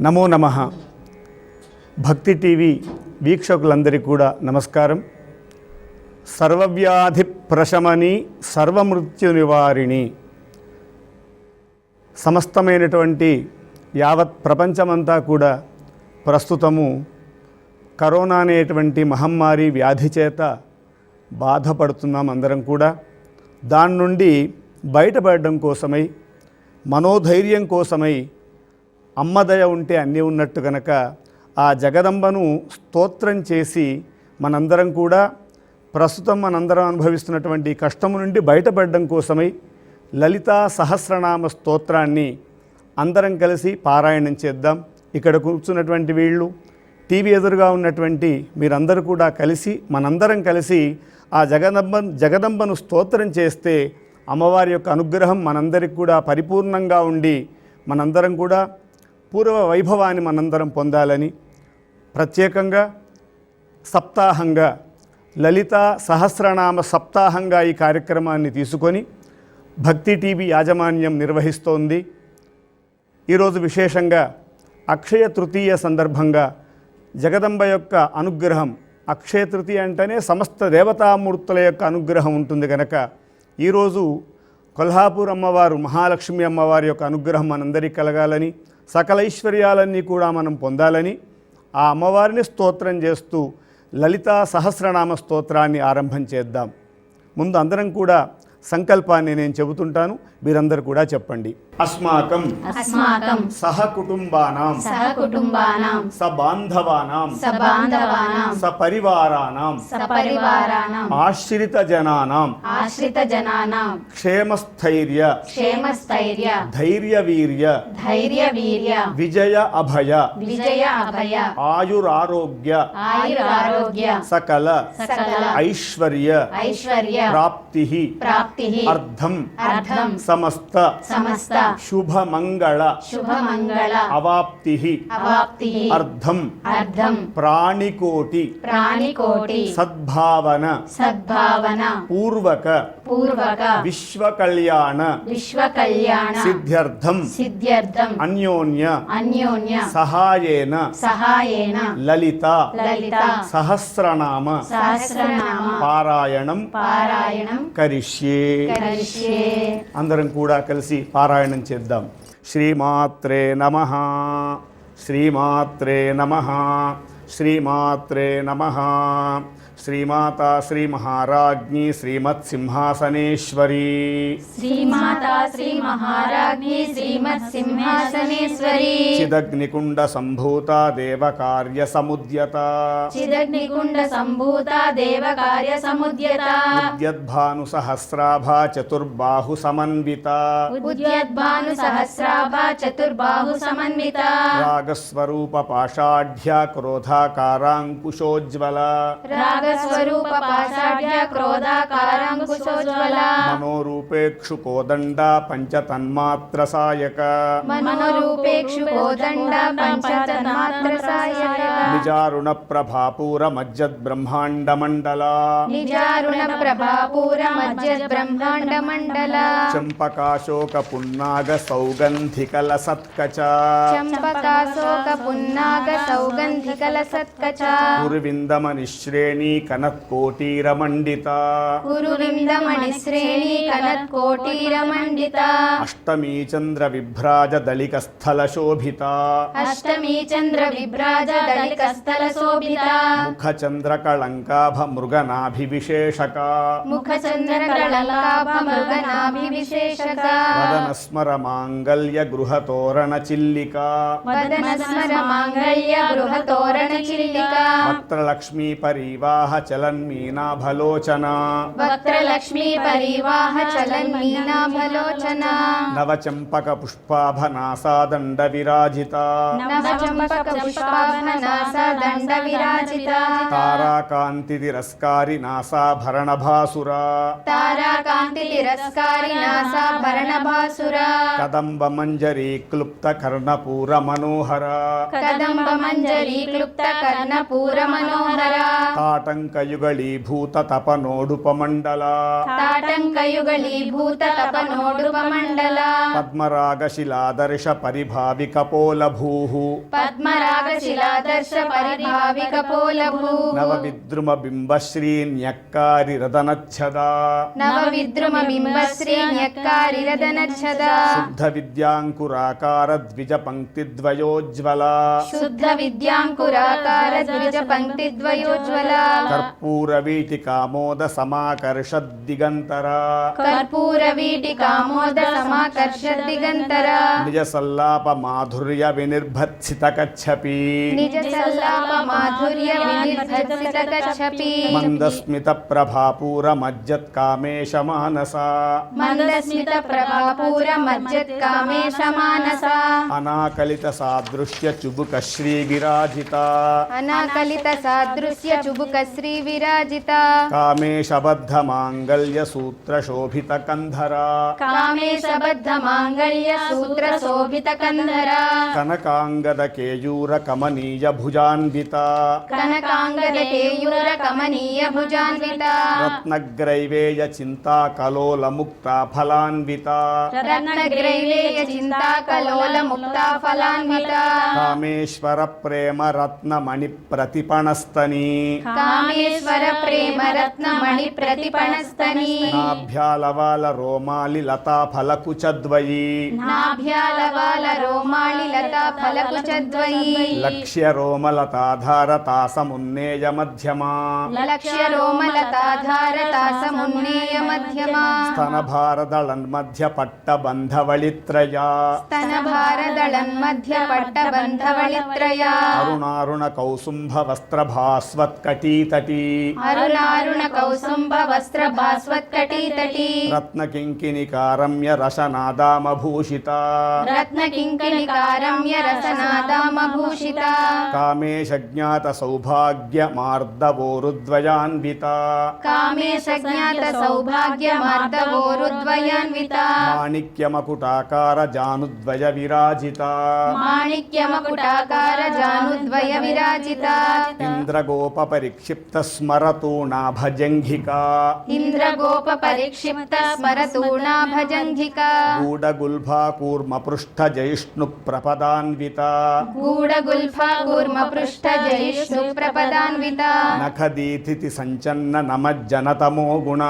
నమో నమః. భక్తి టీవీ వీక్షకులందరికీ కూడా నమస్కారం. సర్వవ్యాధి ప్రశమని సర్వమృత్యు నివారిణి, సమస్తమైనటువంటి యావత్ ప్రపంచమంతా కూడా ప్రస్తుతము కరోనా అనేటువంటి మహమ్మారి వ్యాధి చేత బాధపడుతున్నాం. అందరం కూడా దాని నుండి బయటపడడం కోసమై, మనోధైర్యం కోసమై, అమ్మదయ ఉంటే అన్నీ ఉన్నట్టు కనుక ఆ జగదంబను స్తోత్రం చేసి మనందరం కూడా ప్రస్తుతం మనందరం అనుభవిస్తున్నటువంటి కష్టము నుండి బయటపడడం కోసమై లలితా సహస్రనామ స్తోత్రాన్ని అందరం కలిసి పారాయణం చేద్దాం. ఇక్కడ కూర్చున్నటువంటి వీళ్ళు, టీవీ ఎదురుగా ఉన్నటువంటి మీరందరూ కూడా కలిసి, మనందరం కలిసి ఆ జగదంబను స్తోత్రం చేస్తే అమ్మవారి యొక్క అనుగ్రహం మనందరికి కూడా పరిపూర్ణంగా ఉండి మనందరం కూడా పూర్వ వైభవాన్ని మనందరం పొందాలని ప్రత్యేకంగా సప్తాహంగా లలితా సహస్రనామ సప్తాహంగా ఈ కార్యక్రమాన్ని తీసుకొని భక్తి టీవీ యాజమాన్యం నిర్వహిస్తోంది. ఈరోజు విశేషంగా అక్షయ తృతీయ సందర్భంగా జగదంబ యొక్క అనుగ్రహం, అక్షయ తృతీయ అంటేనే సమస్త దేవతామూర్తుల యొక్క అనుగ్రహం ఉంటుంది కనుక ఈరోజు కొల్హాపూర్ అమ్మవారు, మహాలక్ష్మి అమ్మవారి యొక్క అనుగ్రహం మనందరికీ కలగాలని, సకల ఐశ్వర్యాలన్నీ కూడా మనం పొందాలని ఆ అమ్మవారిని స్తోత్రం చేస్తూ లలితా సహస్రనామ స్తోత్రాన్ని ఆరంభం చేద్దాం. ముందు అందరం కూడా సంకల్పాన్ని నేను చెబుతుంటాను, మీరందరూ కూడా చెప్పండి. అస్మాకం సహకుటుంబానాం సబాంధవానాం సపరివారాణం ఆశ్రిత జనానాం క్షేమస్థైర్య ధైర్యవీర్య విజయ అభయ ఆయురారోగ్య సకల ఐశ్వర్య ప్రాప్తి అర్థం సమస్త శుభమంగళ అవాప్తి అర్థం ప్రాణికోటి సద్భావన పూర్వక విశ్వకళ్యాణ సిద్ధ్యర్థం అన్యోన్య సహాయేన లలిత సహస్రనామ పారాయణం కరిష్యే. అందరం కూడా కలిసి పారాయణం చేద్దాం. శ్రీమాత్రే నమః, శ్రీమాత్రే నమః, శ్రీమాత్రే నమః. శ్రీమాతా శ్రీ మహారాజ్ఞి శ్రీమత్ సింహాసనేశ్వరి, శ్రీమాతా శ్రీ మహారాజ్ఞి శ్రీమత్ సింహాసనేశ్వరి. చిదగ్నికుండ సంభూత దేవకార్య సముద్యత, చిదగ్నికుండ సంభూత దేవకార్య సముద్యత. ఉద్యద్భాను సహస్రాభ చతుర్బాహు సమన్విత, ఉద్యద్భాను సహస్రాభ చతుర్బాహు సమన్విత. రాగస్వరూప పాషాఢ్య క్రోధాకారాంకుశోజ్వల, రాగస్వరూప పాషాఢ్య క్రోధాకారాంకుశోజ్వల. మనోరూపేక్షు కోదండ పంచతన్మాత్ర సాయక, మనోరూపేక్షు కోదండ పంచతన్మాత్ర సాయక. నిజారుణ ప్రభాపూర మజ్జద్ బ్రహ్మాండ మండల, నిజారుణ ప్రభాపూర మజ్జద్ బ్రహ్మాండ మండల. చంపకాశోక పున్నాగ సౌగంధికల సత్కచ, చంపకాశోక పున్నాగ సౌగంధికల సత్కచ. గురువిందమని శ్రేణి కనత్కోటీరమండిత, గురువిందమణి శ్రేణి కనత్కోటీరమండిత. అష్టమీ చంద్ర విభ్రాజ దళిక స్థల శోభిత, అష్టమీ చంద్ర విభ్రాజ దళిక స్థల శోభిత. ముఖ చంద్ర కళంకాభ మృగనాభివిశేషక, ముఖ చంద్ర కళంకాభ మృగనాభివిశేషక. వదన స్మర మాంగళ్య గృహ తోరణ చిల్లిక, వదన స్మర మాంగళ్య గృహ తోరణ చిల్లిక. వక్త్రలక్ష్మీ పరివాహ చలన్మీనాభలోచన, వక్త్రలక్ష్మీ పరివాహ చలన్మీనాభలోచన. నవచంపక పుష్పాభనాసాదండ విరాజిత, నవచంపక పుష్పాభనాస దండ విరాజిత. తారాకాంతి తిరస్కారి నాసాభరణ భాసుర, తారాకాంతి తిరస్కారి నాసాభరణ భాసుర. కదంబ మంజరీ క్లుప్త కర్ణపూర మనోహర, కదంబ మంజరీ క్లుప్త కర్ణపూర మనోహర. తాళ తాటంకయుగళీభూత తపనోడుపమండల తాటంకయుగళీభూత తపనోడుపమండల పద్మరాగశిలాదర్శ పరిభావికపోలభూః పద్మరాగశిలాదర్శ పరిభావికపోలభూ నవవిద్రుమ బింబశ్రీన్యక్కారిరదనచ్ఛదా నవవిద్రుమ బింబశ్రీ న్యక్కారిరదనచ్ఛదా శుద్ధ విద్యాంకురాకార ద్విజ పంక్తిద్వయోజ్వల శుద్ధ విద్యాంకురాకార ద్విజ పంక్తిద్వయోజ్వల కర్పూర వీటికామోద సమాకర్ష దిగంతర కర్పూర వీటికామోద సమాకర్ష దిగంతర నిజ సల్లాప మాధుర్య వినిర్భత్సిత కచ్చపి నిజ సల్లాప మాధుర్య వినిర్భత్సిత కచ్చపి మందస్మిత ప్రభాపూర మజ్జత్ కామేశ మానస మందస్మిత ప్రభాపూర మజ్జత్ కామేశ మానస అనాకలిత సాదృశ్య చుబుక శ్రీ విరాజిత అనాకలిత సాదృశ్య చుబుక శ్రీ విరాజిత కామేశబద్ధ మాంగళ్య సూత్ర శోభిత కంధర కామేశబద్ధ మాంగళ్య సూత్ర శోభిత కంధర కనకాంగద కేయూర కమనీయ భుజాన్విత కనకాంగద కేయూర కమనీయ భుజాన్విత రత్నగ్రైవేయ చింతా కలోల ముక్త ఫలాన్విత రత్నగ్రైవేయ చింతా కలోల ముక్తా ఫలాన్విత కామేశ్వర ప్రేమ రత్నమణి ప్రతిపణస్తని కామేశ్వర ప్రేమ రత్నమణి ప్రతిపణస్తని నాభ్యాలవాల రోమాలి లతా ఫలకుచద్వయీ నాభ్యాలవాల రోమాళి లతా ఫలకుచద్వయీ లక్ష్య రోమలతాధార తాసమున్నేయ మధ్యమా లక్ష్య రోమలతాధార తాసమున్నేయ మధ్యమా స్తన భారదళన్మధ్య పట్టబంధవళిత్రయా స్తన భారదళన్మధ్య పట్టబంధవళిత్రయా అరుణారుణ కౌసుంభ వస్త్ర భాస్వత్కటీతటీ అరుణారుణ కౌసుంభ వస్త్ర భాస్వత్కటీతటీ రత్న కింకిణికారమ్య రసనాదామభూషిత రత్న కింకిణికారమ్య రసనాదామభూషిత కామేశ జ్ఞాత సౌభాగ్య మార్దవోరుద్వయాన్విత కామేశ జ్ఞాత సౌభాగ్య మార్దవోరుద్వయాన్విత మాణిక్యమకుటాకార జానుద్వయ విరాజిత మాణిక్యమకుటాకార జానుద్వయ విరాజిత ఇంద్రగోప పరిక్షిప్త స్మరతూణాభజంఘిక ఇంద్రగోప పరిక్షిప్త స్మరతూణా భజంఘిక గూఢగుల్భా కూర్మ పృష్ఠ జైష్ణు ప్రపదాన్విత గూఢగుల్ఫా కూర్మ పృష్ఠ జయిష్ణు ప్రపదాన్విత నఖదీతిథి సంచన్న నమజ్జనతమో గుణ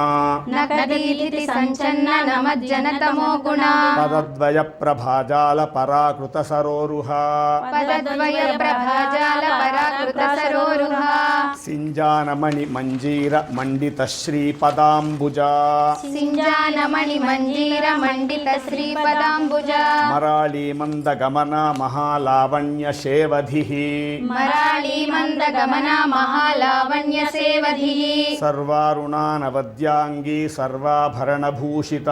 నకదీతి సంచన్న నమజ్జనతమో గుణ పదద్వయ ప్రభాజాల పరాకృత సరోరుహ పదద్వయ ప్రభాజాల పరాకృత సరోరుహ సింజానమణి మంజీర మండిత శ్రీపదాంబుజ సింజానమణి మంజీర మండిత శ్రీపదాంబుజ మరాళీ మందగమన మహాలావణ్య శేవధి మరాళీ మంద గమన మహాలావణ్య సేవధి సర్వారుణానవద్యాంగీ సర్వాభరణభూషిత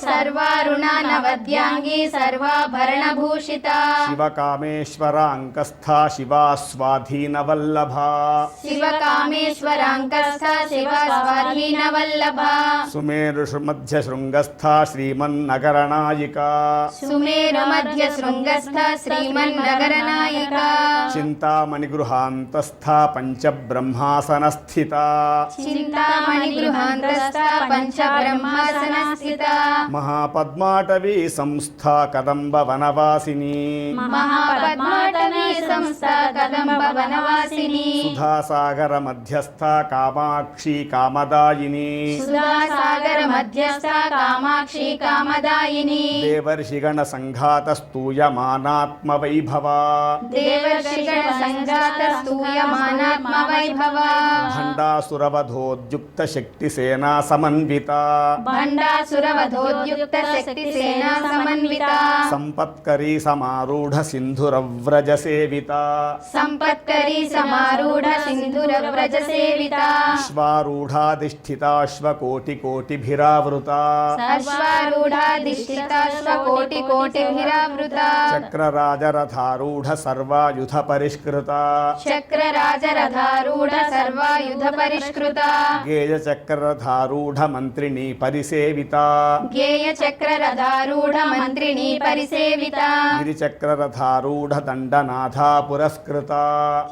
సర్వారుణా నవద్యాంగీ సర్వాభరణ భూషిత శివకామేశ్వరాంకస్థా శివా స్వాధీనవల్లభ శివ కామేశ్వరాంకస్థ శివ స్వాధీన వల్లభ సుమేరుషు మధ్య శృంగస్థా శ్రీమన్నగరనాయిక సుమేరు మధ్య శృంగస్థ శ్రీమన్నగర నాయిక చింతామణి గృహాంతస్థా పంచబ్రహ్మాసనస్థిత చింతామణి గృహాంతస్థ పంచ బ్రహ్మాసన స్థిత మహాపద్మాటవీ సంస్థా కదంబ వనవాసిని మహాపద్మాటవీ సంస్థ కదంబ వనవాసిని సుధాసాగర మధ్యస్థ కామాక్షి కామదాయిని సుధాసాగర మధ్యస్థ కామాక్షి కామదాయిని దేవర్షిగణ సంఘాత స్తూయమానాత్మ వైభవ దేవర్షిగణ సంజాత స్తూయమానాత్మ వైభవ భండాసురవధోద్యుక్త శక్తి సేనా సమన్విత భండాసురవధోద్యుక్త శక్తి సేనా సమన్విత సంపత్కరీ సమారూఢ సింధురవ్రజ సేవిత సంపత్కరీ సమారూఢ సింధుర వ్రజ సేవిత అశ్వారూఢాధిష్ఠితాశ్వకోటికోటిభిరావృత సర్వారూఢాధిష్ఠితాశ్వకోటికోటిభిరావృత చక్రరాజరథారూఢ సర్వాయుధ పరిష్కృత చక్రరాజరథారూఢ సర్వాయుధ యూధ పరిష్కృత గేయ చక్రరథారూఢ మంత్రిని పరిసేవిత గేయ చక్రరథారూఢ మంత్రిని పరిసేవిత గిరిచక్రరథారూఢ దండనాథా పురస్కృత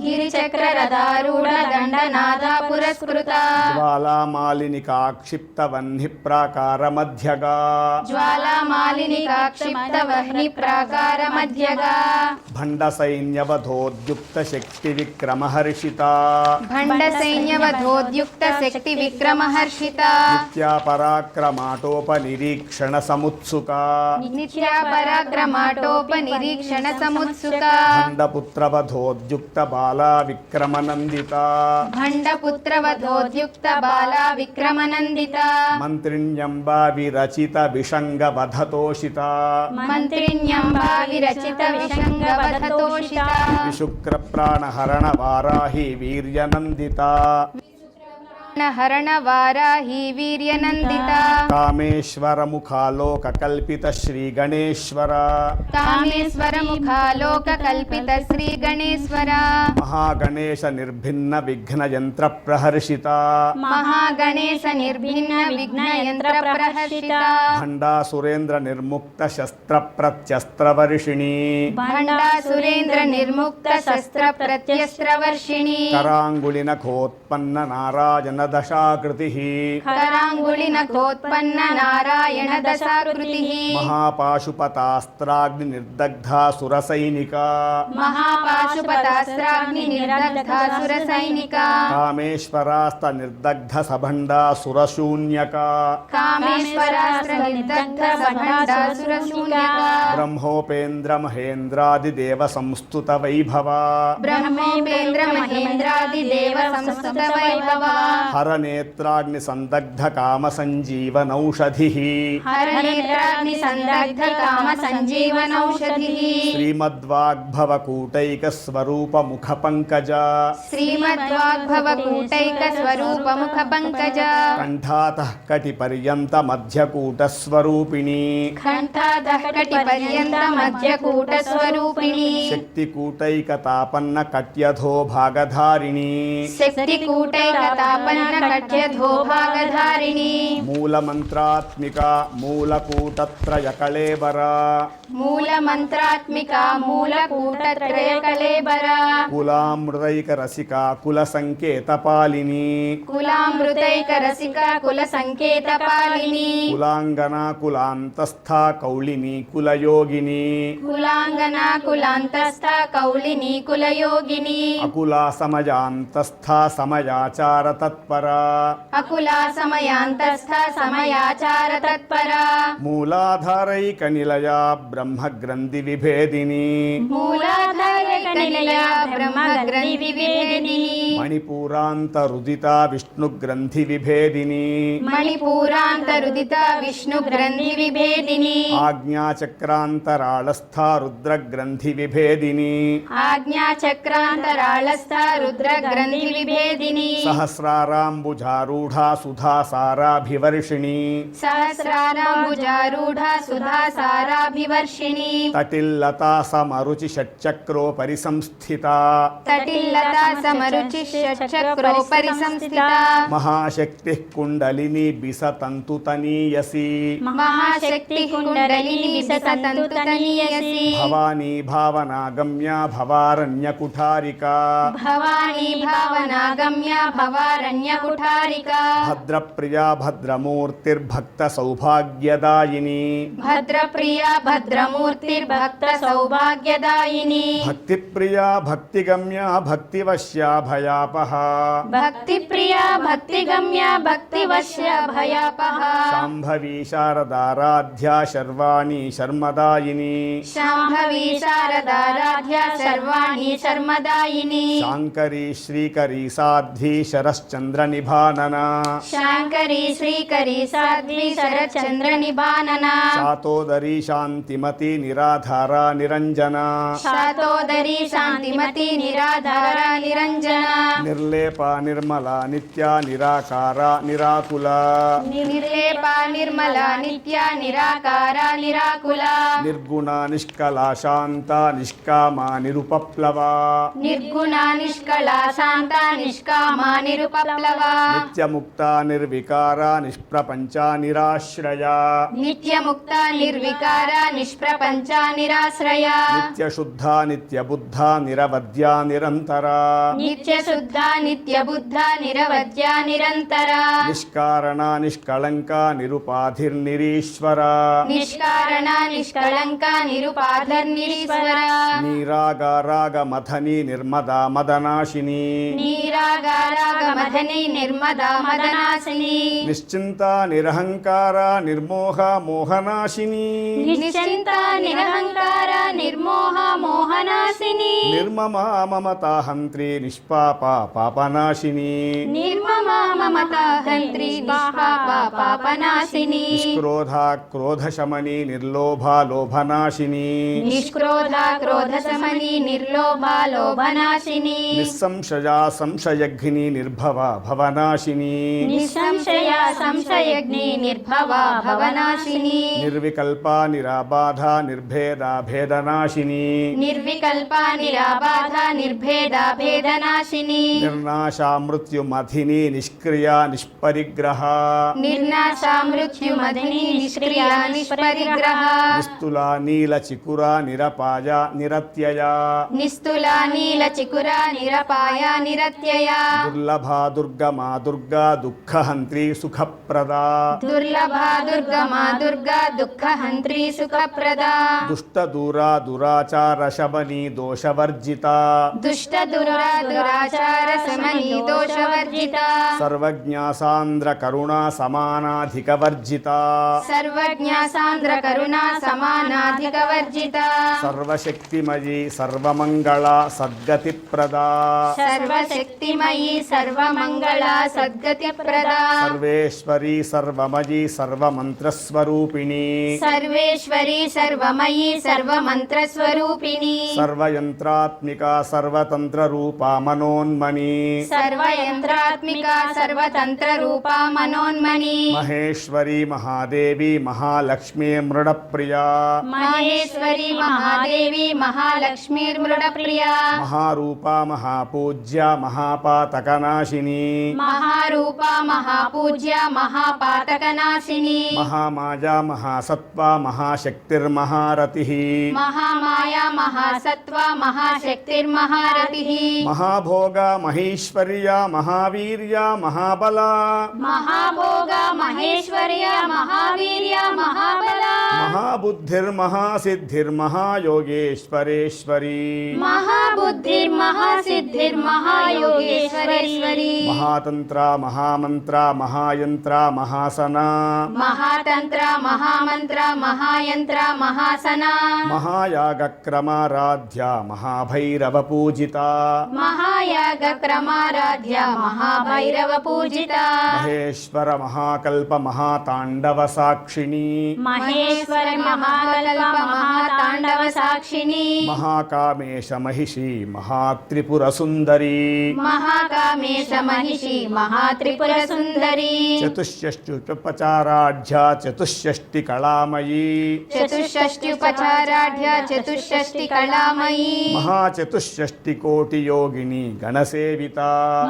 గిరిచక్రరథారూఢ దండనాథ పురస్కృత జ్వాలామాలినికా క్షిప్త వహ్ని ప్రాకార మధ్యగా జ్వాలామాలినికా క్షిప్త వహ్ని ప్రాకార మధ్యగా భండ సైన్యవధోద్యుక్త శక్తి విక్రమహర్షిత భండ సైన్యవధోద్యుక్త శక్తి విక్రమహర్షిత నిత్యా పరాక్రమాటోపనిరీక్షణ సముత్సుక నిత్యా పరాక్రమాటోప నిరీక్షణ సముత్సుక భండపుత్రవధోద్యుక్త బాలా విక్రమనందిత భండపుత్రవధోద్యుక్త బాలా విక్రమనందిత మంత్రిణ్యంబా విరచిత విషంగవధతోషిత మంత్రిణ్యంబా విరచిత విషంగవధతోషిత విశుక్ర ప్రాణహరణ వారాహి వీర్యనందిత హరణ వారాహి వీర్యనందిత కామేశ్వర ముఖాలోక కల్పిత శ్రీ గణేశ్వర కామేశ్వర ముఖాలోక కల్పిత శ్రీ గణేశ్వర మహాగణేశ నిర్భిన్న విఘ్న యంత్ర ప్రహర్షిత మహాగణేశ నిర్భిన్న విఘ్న యంత్ర ప్రహర్షిత భండా సురేంద్ర నిర్ముక్త శస్త్ర ప్రత్యస్త్ర వర్షిణి భండా సురేంద్ర నిర్ముక్త శస్త్ర ప్రత్యస్త్ర వర్షిణి కరాంగుళిన ఖోత్పన్న నారాయణ దశాకృతి కరాంగుళిన కోత్పన్న నారాయణ దశాకృతి మహాపాశుపతాస్త్రాగ్ని నిర్దగ్ధా సురసైనిక మహాపాశుపతాస్త్రాగ్ని నిర్దగ్ధాసుర సైనిక కామేశ్వరాస్త నిర్దగ్ధ సభండా సురశూన్యక కామేశ్వరాస్త్ర నిర్దగ్ధ సభండాసుర శూన్యక బ్రహ్మోపేంద్ర మహేంద్రాది దేవ సంస్తుత వైభవ బ్రహ్మేంద్ర మహేంద్రాది దేవ సంస్థ వైభవ హరనేత్రాగ్ని సందగ్ధ కామ సంజీవనౌషధి హరనేత్రాగ్ని సందగ్ధ కామ సంజీవనౌషధి శ్రీమద్వాగ్భవ కూటైక స్వరూప ముఖ పంకజ శ్రీమద్వాగ్భవ కూటైక స్వరూప ముఖ పంకజ కంఠాత కటి పర్యంత మధ్యకూట స్వరూపిణి కంఠాదః కటి పర్యంత మధ్యకూట స్వరూపిణి శక్తి కూటైక తాపన్న కట్యధో భాగధారిణి శక్తి కూటైక తాపన్న కట్యధో భాగధారిణి మూల మంత్రాత్మిక మూలకూటత్రయ కళేబర మూల మంత్రాత్మిక మూల కూటత్రయ కళేబర కులామృతైక రసిక కుల సంకేత పాలిని కులామృతైక రసిక కుల సంకేత పాలిని కులాంగన కులాంతస్థ కౌళిని కులయోగిని కులాంగన కులాంతస్థ కౌలిని కులయోగిని అకులా సమయాంతస్థ సమయాచార తత్పర అకులా సమయాంతస్థ సమయాచార తత్పర మూలాధారైక నిలయ బ్రహ్మ గ్రంథి విభేదిని మూలాధారైక నిలయ బ్రహ్మ గ్రంథి విభేదిని మణిపూరాంతరుదిత విష్ణు గ్రంథి విభేదిని మణిపూరాంతరుదిత విష్ణు గ్రంథి విభేదిని ఆజ్ఞాచక్రాంతరాళస్థ రుద్ర గ్రంథి విభేదిని ఆజ్ఞాచక్రాంతరాళస్థ రుద్ర గ్రంథి విభేదిని సహస్రారాంబుజారూఢా సుధాసారాభివర్షిణి సహస్రారాంబుజారూఢ సుధా సారాభివర్షిణి తటిల్లతా సమరుచి షట్చక్రోపరి సంస్థిత తటిల్లతా సమరుచి షట్చక్రోపరి సంస్థిత మహాశక్తి కుండలిని బిసతంతుతనీయసి మహాశక్తి కుండలిని విసతంతుతనీయసి భవానీ భావనాగమ్య భవారణ్య కుఠారిక భవానీ భావనాగమ్య భవారణ్య కుఠారిక భద్రప్రియా భద్రమూర్తిర్భక్త సౌభాగ్యదాయిని భద్రప్రియా భద్రమూర్తిర్భక్త సౌభాగ్యదాయిని భక్తిప్రియా భక్తిగమ్య భక్తివశ్యా భయాపహ భక్తిప్రియా భక్తిగమ్య భక్తివశ్య భయాపహ శాంభవీ శారదారాధ్యా శర్వాణి శర్మదాయిని శాంభవి శారదారాధ్య సర్వాణి శర్మదాయిని శాంకరీ శ్రీకరీ సాధ్వీ శరశ్చంద్ర నిభానన శాంకరీ శ్రీకరీ సాధ్వి శరచంద్ర నిబానన శాతోదరీ శాంతిమతి నిరాధారా నిరంజన శాతోదరీ శాంతిమతి నిరాధార నిరంజన నిర్లేప నిర్మల నిత్య నిరాకార నిరాకుల నిర్లేప నిర్మల నిత్య నిరాకార నిరాకుల నిర్గుణ నిష్కళ శాంత నిష్కామ నిరుపప్లవ నిర్గుణ నిష్కళ శాంత నిష్కామ నిరుపప్లవ నిత్యముక్త నిర్వికార నిష్ప్రపంచ నిరాశ్రయ నిత్యముక్త నిర్వికార నిష్ప్రపంచ నిరాశ్రయ నిత్యశుద్ధ నిత్యబుద్ధ నిరవద్య నిరంతర నిత్య శుద్ధ నిత్య బుద్ధ నిరవద్య నిరంతర నిష్కారణ నిష్కళంక నిరుపాధిర్నిరీశ్వర నిష్కారణ నిష్కళంక నిరుపాధర్నిరీశ్వర నీరాగారాగ మథని నిర్మదా మదనాశిని నీరాగారాగ మదని నిర్మదా మదనాశిని నిశ్చింత నిరహంకార నిర్మోహ మోహనాశిని నిశ్చింత నిరహంకార నిర్మోహ మోహనాశిని నిర్మమా మమతాహంత్రి నిష్పాప పాపనాశిని నిర్మమ మమత హంత్రి నిష్పాప పాపనాశిని నిష్క్రోధ క్రోధశమని నిర్లోభ లోభనాశిని నిష్క్రోధ క్రోధ సమని నిర్లోభ లోభనాశిని నిస్సంశయ సంశయఘ్ని నిర్భవ భవనాశిని నిస్సంశయ సంశయగ్ని నిర్భవ భవనాశిని నిర్వికల్ప నిరాబాధ నిర్భేద భేదనాశిని నిర్వికల్ప నిరాబాధ నిర్భేద భేదనాశిని నిర్నాశ మృత్యుమధిని నిష్క్రియ నిష్పరిగ్రహ నిర్నాశ మృత్యుమధిని నిష్క్రియ నిష్పరిగ్రహ నిస్తుల నీల చికుర నిరపాయ నిరత్యయ నిస్తుల నీల చికుర నిరపాయ నిరత్యయ దుర్లభ దుర్గమా దుర్గా దుఃఖహంత్రి సుఖప్రదా దుర్లభ దుర్గమా దుర్గా దుఃఖహంత్రి సుఖప్రదా దుష్ట దూరా దురాచార శమని దోషవర్జిత దుష్ట దురా దురాచార సమని దోషవర్జిత సర్వజ్ఞాసాంద్ర కరుణా సమానాధిక వర్జిత సర్వజ్ఞ సాంద్ర కరుణా సమానాధిక వర్జిత సర్వశక్తిమయీ సర్వమంగళ సద్గతి ప్రదా సర్వశక్తిమయీ సర్వమంగళ సద్గతి ప్రదా సర్వేశ్వరీ సర్వమయీ సర్వమంత్రస్వరూపిణి సర్వేశ్వరి సర్వమయీ సర్వమంత్రస్వరూపిణి సర్వయంత్రాత్మిక సర్వతంత్ర రూపా మనోన్మణి సర్వయంత్రాత్మిక సర్వతంత్ర రూపా మనోన్మణి మహేశ్వరీ మహాదేవి మహాలక్ష్మీ మృడప్రియా మహేశ్వరి మహాదేవి మహాలక్ష్మీర్మృడ ప్రియా మహారూప మహాపూజ్య మహాపాతకనాశిని మహారూప మహాపూజ్య మహాపాతకనాశిని మహామాయా మహాసత్వ మహాశక్తిర్మహారతి మహామాయా మహాసత్వ మహాశక్తిర్మహారతి మహాభోగ మహేశ్వర్య మహావీర్య మహాబల మహాభోగ మహేశ్వర్య మహావీర్య మహాబల మహాబుద్ధిర్మహాసిద్ధిర్మహాయోగేశ్వరేశ్వరీ మహాబుద్ధిర్మహాసిద్ధిర్మహాయోగేశ్వరేశ్వరి మహాతంత్ర మహామంత్ర మహాయంత్ర మహాసన మహాతంత్ర మహామంత్ర మహాయంత్ర మహాసన మహాయాగక్రమారాధ్య మహాభైరవ పూజిత మహాయాగ క్రమారాధ్య మహాభైరవ పూజిత మహేశ్వర మహాకల్ప మహాతాండవ సాక్షిణి మహేశ్వర మహాకల్ప మహాతాండవ సాక్షిణి మహాకామేశ మహిషి మహాత్రిపుర సుందరి మహాకామేశ మహిషి మహాత్రిపుర సుందరి చతుష్షష్ట్యుపచారాఢ్య చతుష్షష్టి కళామయీ చతుషష్ట్యుపచారాఢ్య చతుషష్టి కళామయీ మహాచతుష్షష్టి కోటి యోగిని గణసేవిత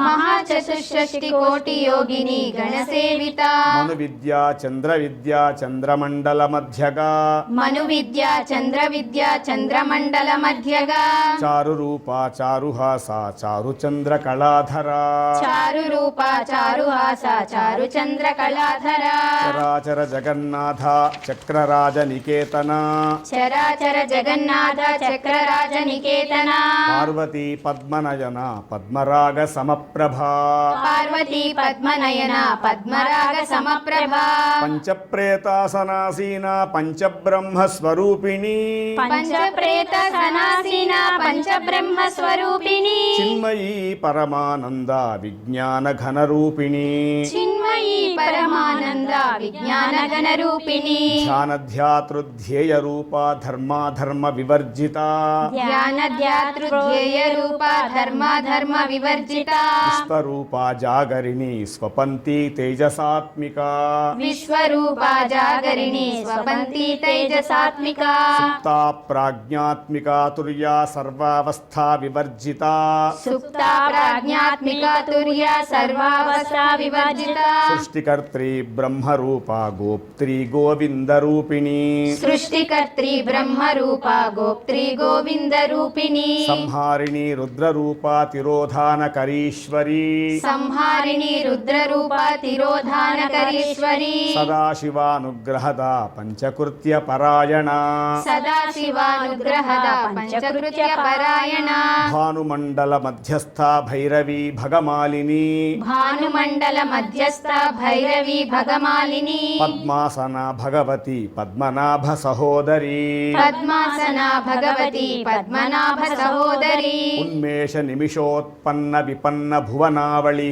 మహాచతుషష్టి కోటి యోగిని గణసేవిత మను విద్యా చంద్ర విద్యా చంద్రమండల మధ్యగా మను విద్య చంద్ర విద్య చంద్రమండల మధ్యగా చారు రూప చారుహాస చారు చంద్ర కళాధర చారు రూప చారుహాస చారు చంద్ర కళాధర చరాచర జగన్నాథ చక్రరాజ నికేతన చరాచర జగన్నాథ చక్రరాజ నికేతన పార్వతీ పద్మనయన పద్మరాగ సమప్రభా పార్వతీ పద్మనయన పద్మరాగ సమప్రభ పంచప్రేతాసనాసీన పంచబ్రహ్మ స్వరూపిణి పంచప్రేత సనాసీన పంచబ్రహ్మ స్వరూపిణి చిన్మయీ పరమానంద విజ్ఞాన ఘనరూపిణి చిన్మయీ స్వరూపిణి పరమానంద విజ్ఞాన గణ రూపిణి ధ్యానధ్యాతృధ్యేయ రూప ధర్మాధర్మ వివర్జిత ధ్యాన ధ్యాతృధ్యేయ రూప ధర్మ వివర్జిత విశ్వరూపా జాగరిణి స్వపంతి తేజసాత్మిక విశ్వరూపా జాగరిణి స్వపంతి తేజసాత్మిక సుప్తా ప్రాజ్ఞాత్మిక తుర్యా సర్వావస్థా వివర్జిత సుప్త ప్రాజ్ఞాత్మిక తుర్య సర్వావస్థా వివర్జిత సృష్టికర్త్రి బ్రహ్మరూప గోప్త్రి గోవింద రూపిణి సృష్టికర్త్రి బ్రహ్మ రూప గోప్త్రి గోవింద రూపిణి సంహారిణి రుద్రరూప తిరోధానకరీశ్వరి సంహారిణి రుద్రరూప తిరోధానకరీశ్వరి సదాశివానుగ్రహద పంచకృత్య పరాయణ సదాశివానుగ్రహద పంచకృత్య పరాయణ భానుమండల మధ్యస్థ భైరవి భగమాలిని భానుమండల మధ్యస్థ భైరవి భగమాలిని పద్మాసన భగవతి పద్మనాభ సహోదరి పద్మాసన భగవతి పద్మనాభ సహోదరి ఉన్మేష నిమిషోత్పన్న విపన్న భువనావళి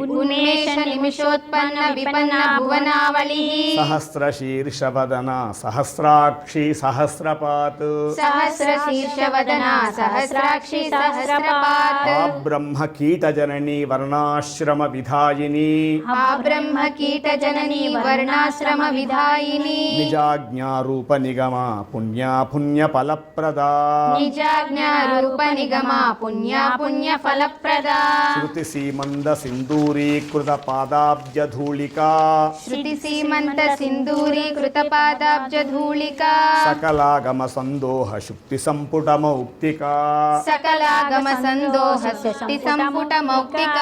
ఉన్మేష నిమిషోత్పన్న విపన్న భువనావళి సహస్రశీర్షవదన సహస్రాక్షి సహస్రపాత్ సహస్ర శీర్షవదన సహస్రాక్షి సహస్రపాత్ ఆ బ్రహ్మ కీటజనని వర్ణాశ్రమ విధాయిని ఆ బ్రహ్మ కీట జనని వర్ణాశ్రమ విధాయిని నిజాజ్ఞారూప నిగమ పుణ్య ఫలప్రదా నిజాజ్ఞా రూప నిగమ పుణ్య ఫలప్రద శృతి సీమంద సింధూరీకృత పాదాబ్జధూళికా శృతి సీమంత సింధూరీకృత పాదాబ్జ ధూళిక సకలాగమ సందోహ శుక్తి సంపుట మౌక్తికా సకలాగమ సందోహ సృష్టి సంపుట మౌక్తిక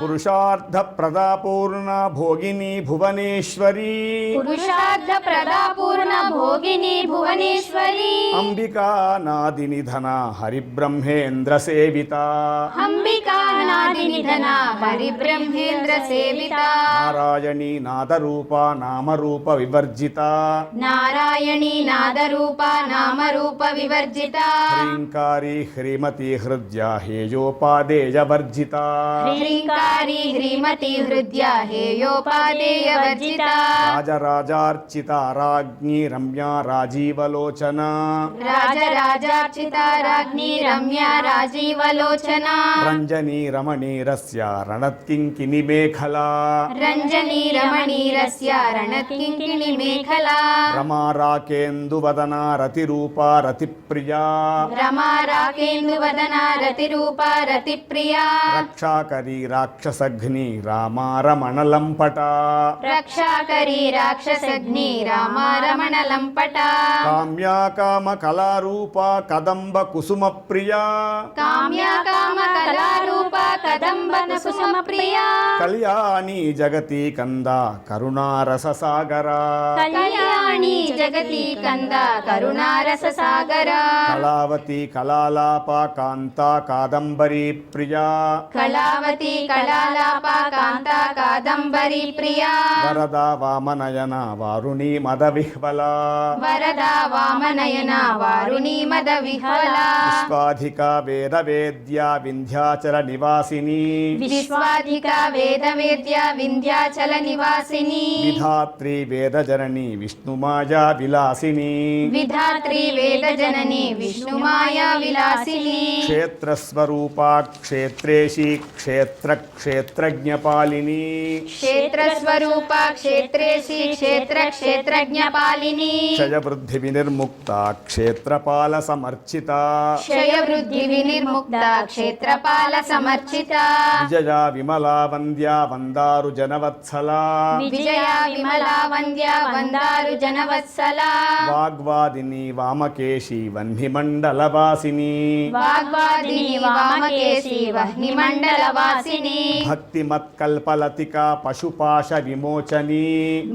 పురుషార్థ ప్రదాపూర్ణ భోగిని భువనేశ్వరి పురుషార్థ ప్రదాపూర్ణ భోగిని భువనేశ్వరి అంబికా నాది నిధన హరిబ్రహ్మేంద్ర సేవిత అంబికా నాది నిధన హరిబ్రహ్మేంద్ర సేవిత నారాయణీ నాదరూప నామరూప వివర్జిత నారాయణీ నాదరూప నామరూప వివర్జిత హ్రీంకారీ హ్రీమతి హృద్య హేయోపాదేయవర్జిత హ్రీంకారి హ్రీమతి హృద్య హేయోపాదేయ వర్జిత రాజరాజార్చిత రాజ్ఞి రమ్యా రాజీవలోచన రాజరాజార్చిత రాజ్ఞి రమ్య రాజీవలోచన రంజనీ రమణీరస్య రణత్కింకిని మేఖలా రంజనీ రమణీరస్య రణకింకిణి మేఖలా రమా రాకేందువదన రతిరూప రతిప్రియా రమా రాకేందువదన రతిరూప రతిప్రియా రక్షాకరీ రాక్షసఘ్ని రామా రమణలంపట రక్షాకరీ రాక్షసగ్ని రామా రమణ లంపట కామ్యా కామ కళారూప కదంబ కుసుమ ప్రియా కామ్య కామ కళారూప కదంబన కుసుమ ప్రియా కళ్యాణి జగతి కంద కరుణారస సాగర కళ్యాణి జగతి కంద కరుణారస సాగర కళావతి కళాలాప కాంత కాదంబరీ ప్రియా కళావతి కళాలాప కాంత కాదంబరి ప్రియా వరద వామనయన వారుణి మద విహ్వల వరద వామనయన వారుణి మద విహ్వల విశ్వాధిక వేద వేద్య వింధ్యాచల నివాసిని విశ్వాధిక వేద వేద్య వింధ్యాచల నివాసిని విధాత్రి వేద జనని విష్ణుమాయా విలాసిని విధాత్రి వేద జనని విష్ణుమాయా విలాసిని క్షేత్రస్వరూప క్షేత్రేషి క్షేత్ర క్షేత్రజ్ఞపాలిని క్షేత్రస్వరూప క్షేత్రేషి క్షేత్ర క్షేత్రజ్ఞపాలిని క్షయవృద్ధి వినిర్ముక్త క్షేత్రపాల సమర్చిత క్షయ వృద్ధి వినిర్ముక్త క్షేత్రపాల సమర్చిత విజయ విమలా వంద్య వందారు జనవత్సల విజయ విమలా వంద్య వందారు జనవత్సల వాగ్వాదిని వామకేశి వహ్నిమండల వాసిని వాగ్వాదిని వామకేశి వహ్నిమండల వాసిని భక్తిమత్కల్పలతిక పశుపాశ విమోచని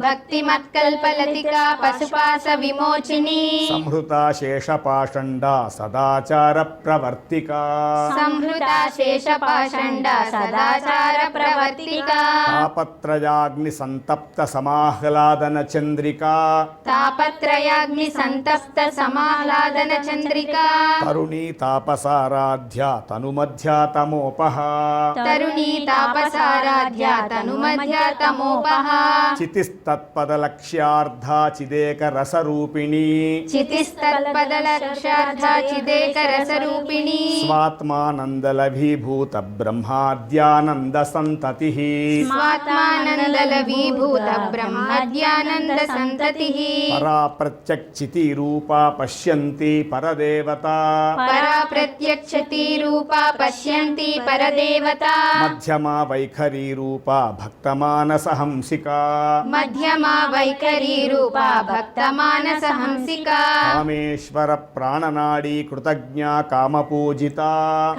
భక్తి మత్కల్పలతిక పశుపాస విమోచిని సంహృత శేషపాషండ సదాచార ప్రవర్తిక సంహృత శేషపాషండ సదాచార ప్రవర్తిక తాపత్రయాగ్ని సంతప్త సమాహ్లాదన చంద్రిక తాపత్రయాగ్ని సంతప్త సమాహ్లాదన చంద్రిక తరుణీ తాపసారాధ్య తనుమధ్య తమోపహ తరుణీ తాపసారాధ్య తను భానుమధ్యతమోపహ చితిస్తత్పదలక్ష్యార్థా చిదేకరసరూపిణీ చితిస్తత్పదలక్షార్థ చిదేకరసరూపిణి స్వాత్మానందలభీభూత బ్రహ్మాద్యానంద సంతతి స్వాత్మానందలభీభూత బ్రహ్మద్యానంద సంతతి పరా ప్రత్యక్షితి రూపా పశ్యంతి పరదేవత పరా ప్రత్యక్షతి రూపా పశ్యంతి పరదేవత మధ్యమా వైఖరీ రూపా భక్తమానసహంసికా మధ్యమా వైఖరీ రూపా భక్తమానస హంసిక కామేశ్వర ప్రాణనాడీ కృతజ్ఞా కామపూజిత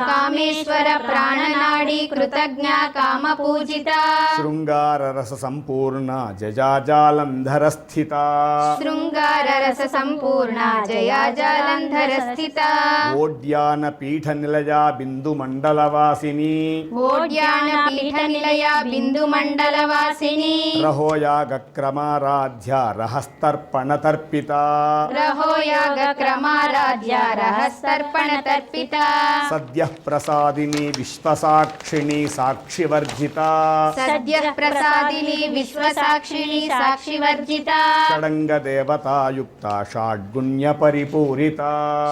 కామేశ్వర ప్రాణనాడి కృతజ్ఞ కామ పూజిత శృంగారరస సంపూర్ణ జజాజాలంధర స్థిత శృంగార రస సంపూర్ణ జయా జాలంధర స్థిత ఓడ్యాన పీఠ నిలయా బిందు మండలవాసిని ఓడ్యాన పీఠ నిలయ బిందు మండల వాసిని రహోయాగ క్రమారాధ్య రహస్తర్పణ తర్పిత రహోయాగ క్రమారాధ్య రహస్తర్పణ తర్పిత సద్య ప్రసాదిని విశ్వసాక్షిణి సాక్షివర్జిత సద్య ప్రసాదిని విశ్వసాక్షిణి సాక్షివర్జిత షడంగ దేవతాయుక్త షాడ్గుణ్య పరిపూరిత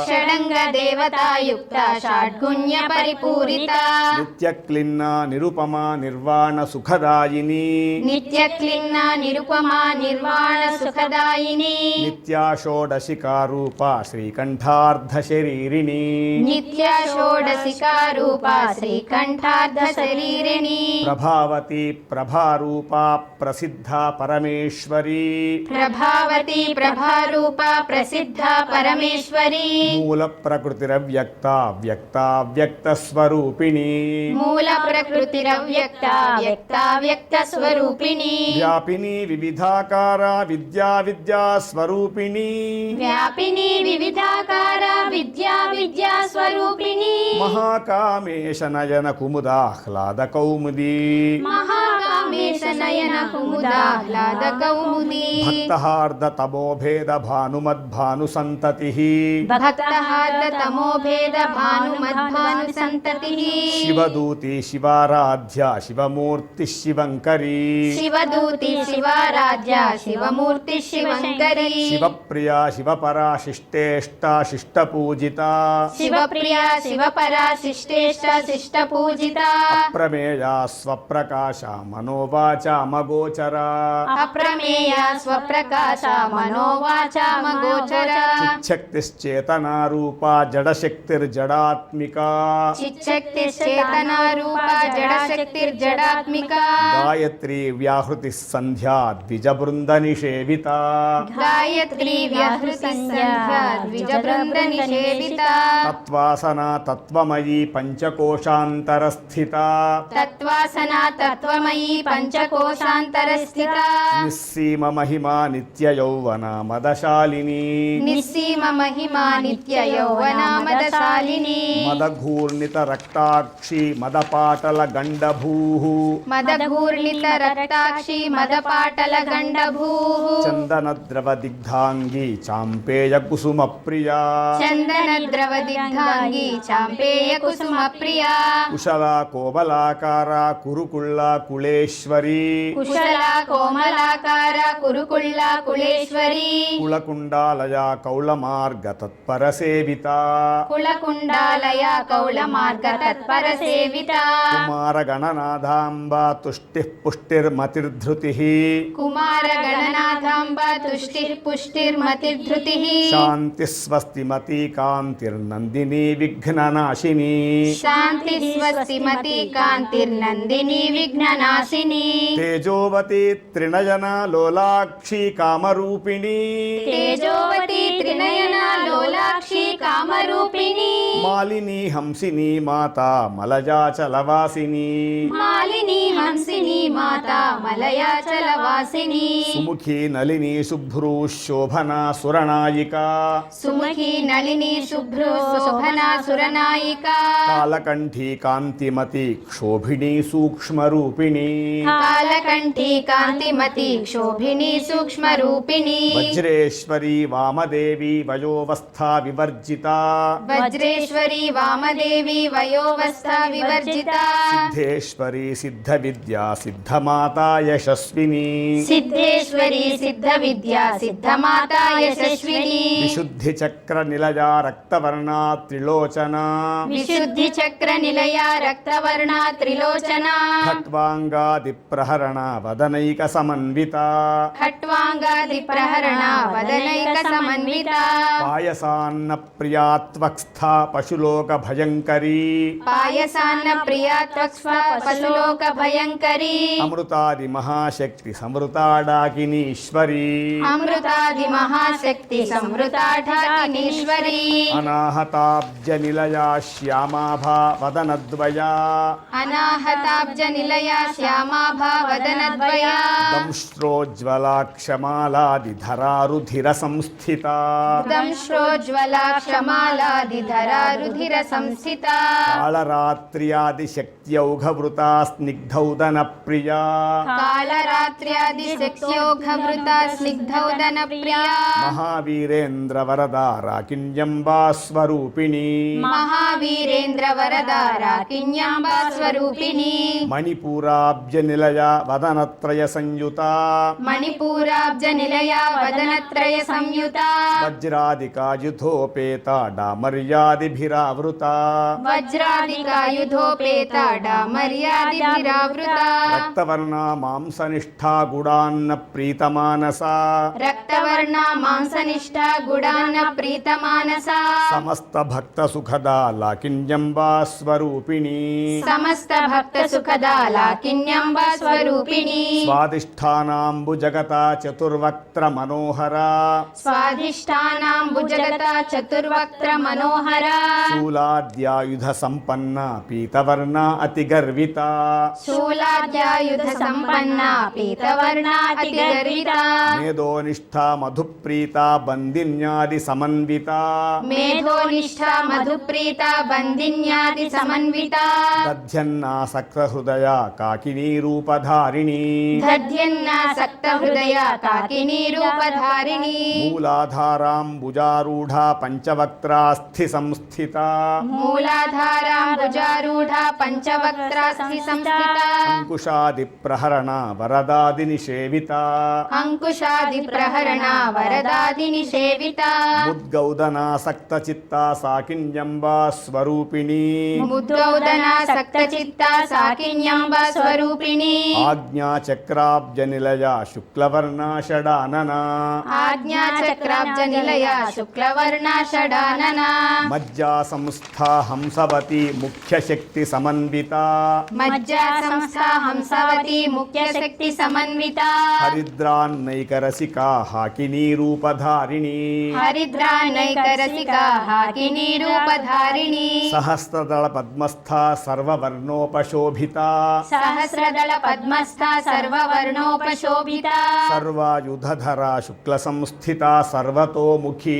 షడంగ దేవతాయుక్త షాడ్గుణ్య పరిపూరిత నిత్యక్లిన్న నిరుపమా నిర్వాణ సుఖదాయిని నిత్య క్లిన్న నిరుపమా నిర్వాణ సుఖదాయిని నిత్యా షోడశికా రూప శ్రీకంఠార్ధ శరీరిణి నిత్య షోడశికా రూప శ్రీకంఠార్ధ శరీరిణి ప్రభావతి ప్రభారూప ప్రసిద్ధ పరమేశ్వరి ప్రభావతి ప్రభారూప ప్రసిద్ధ పరమేశ్వరి మూల ప్రకృతిరవ్యక్త వ్యక్త వ్యక్త స్వరూపిణి మూల ప్రకృతిరవ్యక్త వ్యక్త వ్యక్త స్వరూపిణి వ్యాపిని వివిధాకార విద్యా విద్యా స్వరూపిణి వ్యాపిని వివిధాకార విద్యా విద్యా స్వరూపిణి మహాకామేశ నయన కుముదాహ్లాద కౌముది మహాకామేశ నయన కుముదాహ్లాద కౌముది భక్తహార్ద తమోభేద భానుమద్భాను సంతతి భక్తహార్ద తమోభేద భానుమద్భాను సంతతి శివదూతి శివారాధ్య శివమూర్తి శివంకరీ శివదూతి శివారాధ్య శివమూర్తి శివంకరి శివప్రియా శివపరా శిష్టేష్టా శిష్టపూజిత శివప్రియా శివపరా శిష్టేష్ట శిష్ట పూజిత అప్రమేయా స్వప్రకాశ మనోవాచ మగోచర అప్రమేయ స్వప్రకాశ మనోవాచామగోచర చిచ్చక్తిశ్చేతనా రూపా జడశక్తిర్జడాత్మిక చిచ్చక్తిశ్చేతనా రూప జడశక్తిర్జడాత్మిక గాయత్రీ వ్యాహృతి సంధ్యా ద్విజబృంద నిషేవిత గాయత్రీ వ్యాహృతి సంధ్యా ద్విజబృంద నిషేవిత తత్వాసనా తత్వమయీ పంచకోశాంతరస్థిత తత్వాసనా తత్వమయీ పంచకోశాంతర స్థిత నిస్సీమ మహిమా నిత్య యౌవన మదశాలిని నిస్సీమ మహిమా నిత్య యౌవనామదశాలిని మదఘూర్ణిత రక్తాక్షి మదపాటల గండభూ మదఘూర్ణిత రక్తాక్షి మదపాటల గండభూ చందన ద్రవ దిగ్ధాంగి చాంపేయ కుసుమ ప్రియా చందన ద్రవ దిగ్ధాంగి చాంపేయ కుసుమ ప్రియా కుశల కోబలాకార కురుకుళ్ళ కుళేశ్వరి కుశల కోమలాకార కురుకుళ్ళ కుళేశ్వరి కుళకుండాలయ కౌళమార్గ తత్పర సేవిత కులకుండాలయ కౌల మార్గ తత్పర సేవిత కుమార గణనాథాంబ తుష్టి పుష్టిర్మతిర్ధృతి కుమార గణనాథాంబ తుష్టి పుష్టిర్మతిర్ధృతి శాంతి స్వస్తిమతి కాంతిర్నందిని విఘ్ననాశిని శాంతి స్వస్తిమతి కాంతిర్నందిని విఘ్ననాశిని తేజోవతి త్రినయన లోలాక్షి కామరూపిణి తేజోవతి త్రినయన లోలాక్షి కామరూపిణి మాలిని హంసిని మాత మలజాచలవాసిని మాలిని హంసిని మాత మలయాచల వాసిని సుముఖి నలిని శుభ్రూ శోభనా సురనాయిక సుముఖి నళిని శుభ్రు శోభనా సురనాయిక కాలకంఠీ కాంతిమతి క్షోభిణీ సూక్ష్మరూపిణి కాల నీలకంఠీ కాంతిమతి శోభిని సూక్ష్మరూపిణి వజ్రేశ్వరీ వామదేవి వయోవస్థా వివర్జిత వజ్రేశ్వరి వామదేవి వయోవస్థ వివర్జిత సిద్ధేశ్వరీ సిద్ధ విద్యా సిద్ధమాత యశస్విని సిద్ధేశ్వరి సిద్ధ విద్యా సిద్ధమాత యశస్విని విశుద్ధి చక్ర నిలయా రక్తవర్ణా త్రిలోచన విశుద్ధి చక్ర నిలయ రక్తవర్ణ త్రిలోచన ఖట్వాంగాది ప్రహరణ వదనైక సమన్విత ఖట్వాంగాది ప్రహరణ వదనైక సమన్విత పాయసాన్న ప్రియాత్వక్స్థ పశులోక భయంకరీ పాయసాన్న ప్రియాత్వక్స్వ పశులోక భయంకరీ అమృతాది మహాశక్తి సమృతాడాకినీశ్వరీ అమృతాది మహాశక్తి సంవృతాఢాకినీశ్వరీ అనాహతాబ్జ నిలయా శ్యామాభా వదనద్వయా అనాహతాబ్జ నిలయ శ్యామాభా వదనద్వయ దంశ్రోజ్వలాక్షమాలాదిధరారుధిర సంస్థిత దంశ్రోజ్వలా క్షమాలాదిధరా రుధిర సంస్థిత కాళరాత్ర్యాది శక్త్యౌఘవృతా స్నిగ్ధౌదన ప్రియా కాళరాత్ర్యాది శక్త్యోఘవృత స్నిగ్ధౌదన ప్రియా మహావీరేంద్ర వరదా రాకిణ్యంబా స్వరూపిణి మహావీరేంద్ర వరదారా కిన్యాంబా స్వరూపిణి మణిపూరాబ్జ నిలయ వదనత్రయ సంయుత మణిపూరాబ్జ నిలయ వదనత్రయ సంయుత వజ్రాదికాయుధోపేత డామర్యాదిభిరావృత వజ్రాదికాయుధోపేత డామర్యాదిభిరావృత రక్తవర్ణా మాంసనిష్ఠా గుడాన్న ప్రీతమానస రక్తవర్ణ మాంసనిష్ట గుడాన్న ప్రీతమానస సమస్త భక్త సుఖదా లాకిన్యంబా స్వరూపిణి సమస్త భక్త సుఖదా లాకిన్యంబా స్వరూపిణి స్వాదిష్టానాంబు జగత చతుర్వక్త్ర మనోహర స్వాధిష్టానాం భుజగత చతుర్వక్త్ర మనోహర శూలాద్యాయుధ సంపన్న పీతవర్ణ అతి గర్విత శూలాద్యాయుధ సంపన్న పీతవర్ణ అతి గర్విత మేధోనిష్ఠా మధుప్రీత బందిన్యాది సమన్విత మేధోనిష్ఠ మధుప్రీత బందిన్యాది సమన్విత దధ్యన్నాసక్త హృదయ కాకినీ రూపధారిణి దధ్యన్నాసక్త హృదయ కాకినీ రూపధారిణి మూలాధారాంబుజారూఢ పంచవక్త్రాస్థి సంస్థిత మూలాధారాం భుజారూఢ పంచవక్త్రాస్థి సంస్థిత అంకుశాది ప్రహరణ వరదాది నిషేవిత అంకుశాది ప్రహరణ వరదాది నిషేవిత ముద్గౌదనాసక్త చిత్తా సాకిన్యంబా స్వరూపిణి ముద్గౌదనాసక్త చిత్త సాకిన్యాంబ స్వరూపిణి ఆజ్ఞాచక్రాబ్జ నిలయ శుక్లవర్ణ షడానన ఆజ్ఞా చక్రాబ్జ నిలయ శుక్లవర్ణ షడానన మజ్జా సంస్థా హంసవతి ముఖ్య శక్తి సమన్విత మజ్జా సంస్థా హంసవతి ముఖ్య శక్తి సమన్విత హరిద్రాన్నైకరసికా హాకినీ రూపధారిణి హరిద్రానైకరసిక హాకినీ రూపధారిణి సహస్రదళ పద్మస్థా సర్వవర్ణోపశోభిత సహస్రదళ పద్మస్థ సర్వవర్ణోపశోభిత సర్వాయుధధరా శుక్ల సంస్థిత సర్వతోముఖీ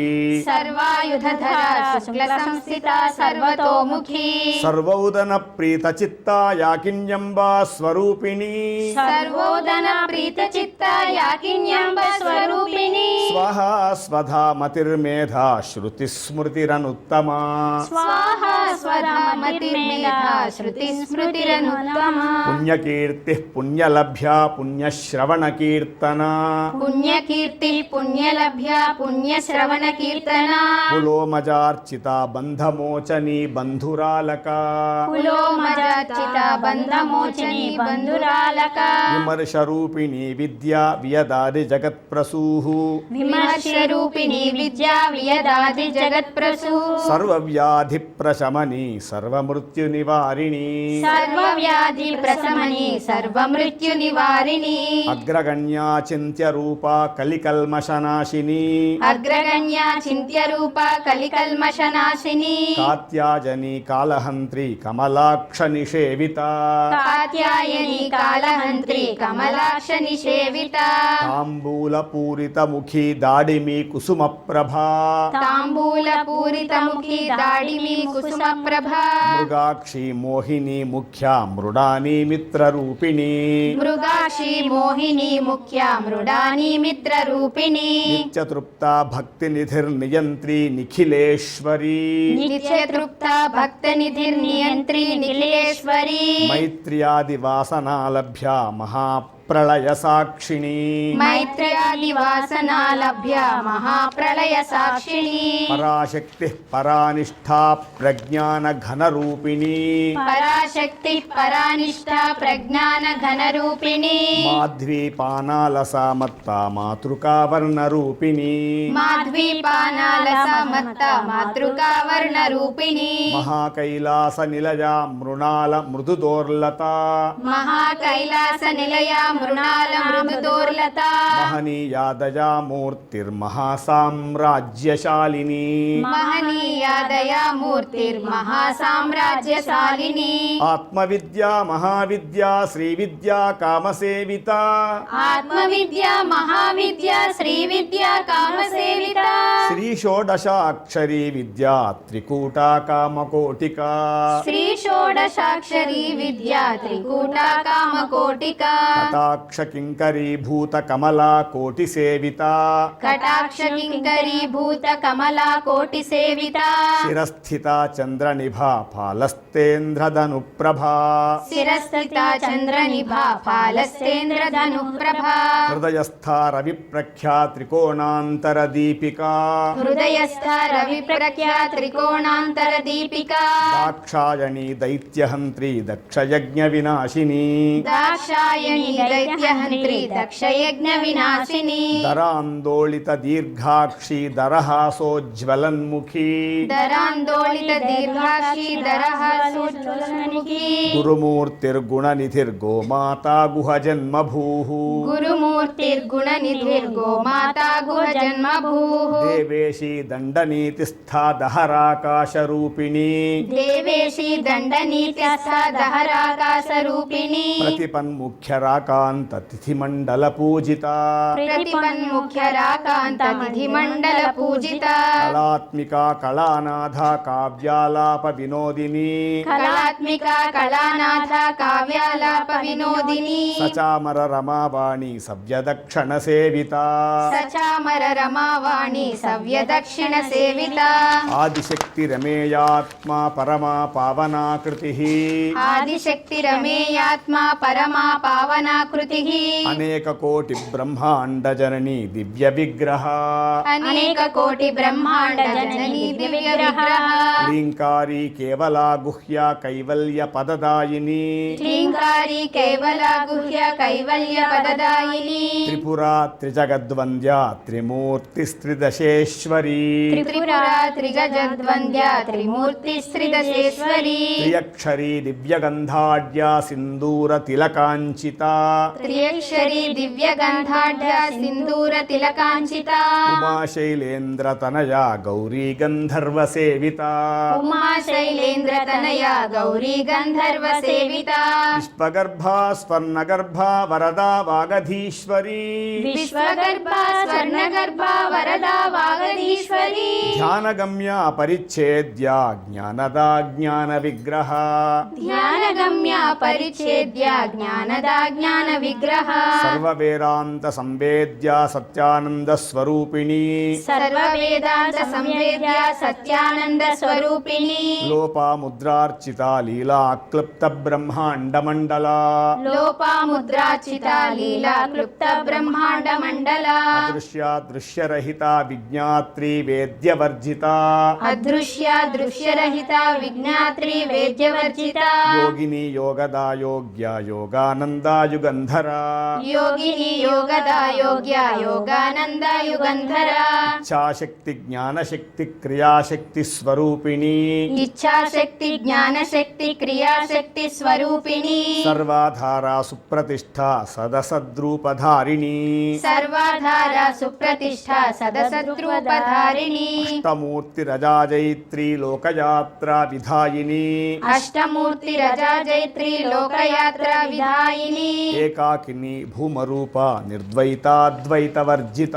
సర్వాయుధధరా శుక్ల సంస్థిత సర్వతోముఖీ సర్వౌదన ప్రీత చిత్తా యాకిన్యంబా స్వరూపిణి సర్వోదన ప్రీత చిత్త యాకిన్యాంబ స్వరూపిణి స్వహా స్వధా మతిర్మేధా శృతి స్మృతిరనుత్తమా స్వాహా స్వధా మతిర్మేధా శృతి స్మృతిరనుత్తమ పుణ్యకీర్తి పుణ్యలభ్యా పుణ్యశ్రవణ కీర్తన పుణ్యకీర్తి పుణ్యలభ్య పుణ్యశ్రవణ కీర్తన పులోమజార్చిత బంధమోచని బంధురాలక పులోమజార్చిత బంధమోచని బంధురాలక విమర్శ రూపిణి విద్యా వియదాది జగత్ప్రసూః విమర్శ రూపిణి విద్యా వియదాది జగత్ప్రసూ సర్వవ్యాధి ప్రశమని సర్వమృత్యు నివారిణి సర్వవ్యాధి ప్రశమని సర్వమృత్యు నివారిణి అగ్రగణ్యా చింత్య రూపా కలికల్మషనాశిని అగ్రగణ్యా చింత్య రూప కలికల్మషనాశిని కాత్యాయని కాలహంత్రి కమలాక్ష నిషేవిత కాత్యాయని కాళహంత్రి కమలాక్ష నిషేవిత తాంబూల పూరిత ముఖి దాడిమి కుసుమ ప్రభా తాంబూల పూరిత ముఖి దాడిమి కుసుమ ప్రభ మృగాక్షి మోహిని ముఖ్య మృడాని మిత్రరూపిణి మృగాక్షి మోహిని ముఖ్య మృడాని మిత్రరూపిణి నిత్యతృప్త భక్తినిధిర్నియంత్రి నిఖిలేశ్వరీ నిత్యతృప్త భక్తనిధిర్నియంత్రి నిఖిలేశ్వరి మైత్ర్యాదివాసనాలభ్య మహాప్రళయ సాక్షిణి మైత్ర్యాదివాసనాలభ్య మహాప్రళయ సాక్షిణి పరాశక్తి పరానిష్ఠా ప్రజ్ఞాన ఘనరూపిణి పరాశక్తి పరానిష్ట ప్రజ్ఞాన ఘనరూపిణి మాధ్వీపానాలసామత్త మాతృకావర్ణరూపిణి మాధ్వీపానాల సమత్త మాతృకావర్ణ రూపిణి మహాకైలాస నిలయా మృణాల మృదుదోర్లత మహాకైలాస నిలయ మృణాల మృదుదోర్లత మహనీయా దయామూర్తిర్మహాసామ్రాజ్యశాలిని మహనీయా దయామూర్తిర్మహాసామ్రాజ్యశాలిని ఆత్మవిద్యా మహావిద్యా శ్రీవిద్యా కామసేవిత ఆత్మవిద్య మహావిద్య శ్రీ విద్య కామసేవిత శ్రీ షోడశాక్షరీ విద్యా త్రికూటా కామకోటికా శ్రీ షోడశాక్షరీ విద్య త్రికూట కామకోటిక కటాక్ష కింకరీభూత కమలా కోటి సేవిత కటాక్ష కింకరీభూత కమలా కోటి సేవిత శిరస్థిత చంద్రనిభా ఫాలస్తేంద్రధను ప్రభా శిరస్థిత చంద్రనిభా ఫాలస్తేంద్రధను ప్రభా హృదయస్థ రవి ప్రఖ్యా త్రికోణాంతర దీపికా హృదయస్థ రవి ప్రఖ్యా త్రికోణాంతర దీపికా దాక్షాయణీ దైత్యహంత్రి దక్షయజ్ఞ వినాశిని దాక్షాయణి దైత్యహంత్రి దక్షయజ్ఞ వినాశిని దరాందోళిత దీర్ఘాక్షి దరహాసోజ్వలన్ముఖీ దరాందోళిత దీర్ఘాక్షి దరహాసోజ్వలన్ముఖీ గురుమూర్తిర్గుణనిధిర్గోమాతా గుహజన్మభూః గురుమూర్తిర్గుణనిధిర్గో మాతా గుహ జన్మభూః దేవేశీ దండనీతిస్థా దహరాకాశరూపిణీ దేవేశి దండనీతిస్థ దహరాకాశ రూపిణి ప్రతిపన్ముఖ్యరాకాంత తిథిమండల పూజిత ప్రతిపన్ముఖ్య రాకాంత తిథి మండల పూజిత కళాత్మికా కళానాథ కావ్యాలాప వినోదిని కళాత్మిక కళానాథ కావ్యాలాప వినోదిని సచామర రమావాణి సవ్యదక్షణ సేవిత సచామర రమావాణి సవ్య దక్షిణ సేవిత ఆదిశక్తి రమేయాత్మా పరమా పావనాకృతి ఆదిశక్తి రమేయాత్మ పరమా పావనాకృతి అనేక కోటి బ్రహ్మాండ జనని దివ్య విగ్రహ అనేక కోటి బ్రహ్మాండ జనని దివ్య విగ్రహ క్లీంకారీ కేవలా గుహ్య కైవల్య పదదాయిని క్లీంకారి కైవల గుహ్య కైవల్య పదదాయిని త్రిపురా త్రిజగద్వంద్య త్రిమూర్తిస్త్రిదశేశ్వరీ త్రిపుర త్రిగజద్వంద్య త్రిమూర్తి శ్రీదశేశ్వరి త్రియక్షరీ దివ్యగంధాఢ్య సింధూర తిలకాంచిత త్రియక్షరి దివ్య గంధాఢ్య సింధూర తిలకాంచిత ఉమాశైలేంద్ర తనయ గౌరీ గంధర్వ సేవిత ఉమా శైలేంద్ర తనయ గౌరీ గంధర్వ సేవిత విశ్వగర్భా స్వర్ణగర్భా వరదా వాగధీశ్వరీ విశ్వగర్భ స్వర్ణగర్భ వరదా వాగదీశ్వరి ధ్యానగమ్య పరిచ్ఛేద్య జ్ఞానదా జ్ఞాన విగ్రహ ధ్యానగమ్య పరిచ్ఛేద్య జ్ఞానదా జ్ఞాన విగ్రహ సర్వవేదాంత సంవేద్య సత్యానంద స్వరూపిణి సర్వ వేదాంత సంవేద్య సత్యానంద స్వరూపిణి లోపాముద్రార్చిత లీలా క్లుప్త బ్రహ్మాండ మండల లోపాముద్రాచిత లీలా క్లుప్త బ్రహ్మాండ మండల అదృశ్య దృశ్యరహిత విజ్ఞాత్రి వేద్యవర్జిత అదృశ్య దృశ్యరహిత విజ్ఞాత్రి వేద్యవర్జిత యోగిని యోగదా యోగ్య యోగానందాయుగంధర యోగిని యోగదా యోగ్య యోగానంద యుగంధర ఇచ్ఛాశక్తి జ్ఞానశక్తి క్రియాశక్తి స్వరూపిణి ఇచ్ఛాశక్తి జ్ఞానశక్తి క్రియాశక్తి స్వరూపిణి సర్వాధార సుప్రతిష్ఠ సదసద్రూపధారిణి సర్వాధార సుప్రతిష్ఠ సదసద్రూపధారిణి అష్టమూర్తి రజాజైత్రి లోకయాత్రా విధాయిని అష్టమూర్తి రజా జైత్రి లోకయాత్ర విధాయిని ఏకాకిని భూమరూప నిర్ద్వైతాద్వైతవర్జిత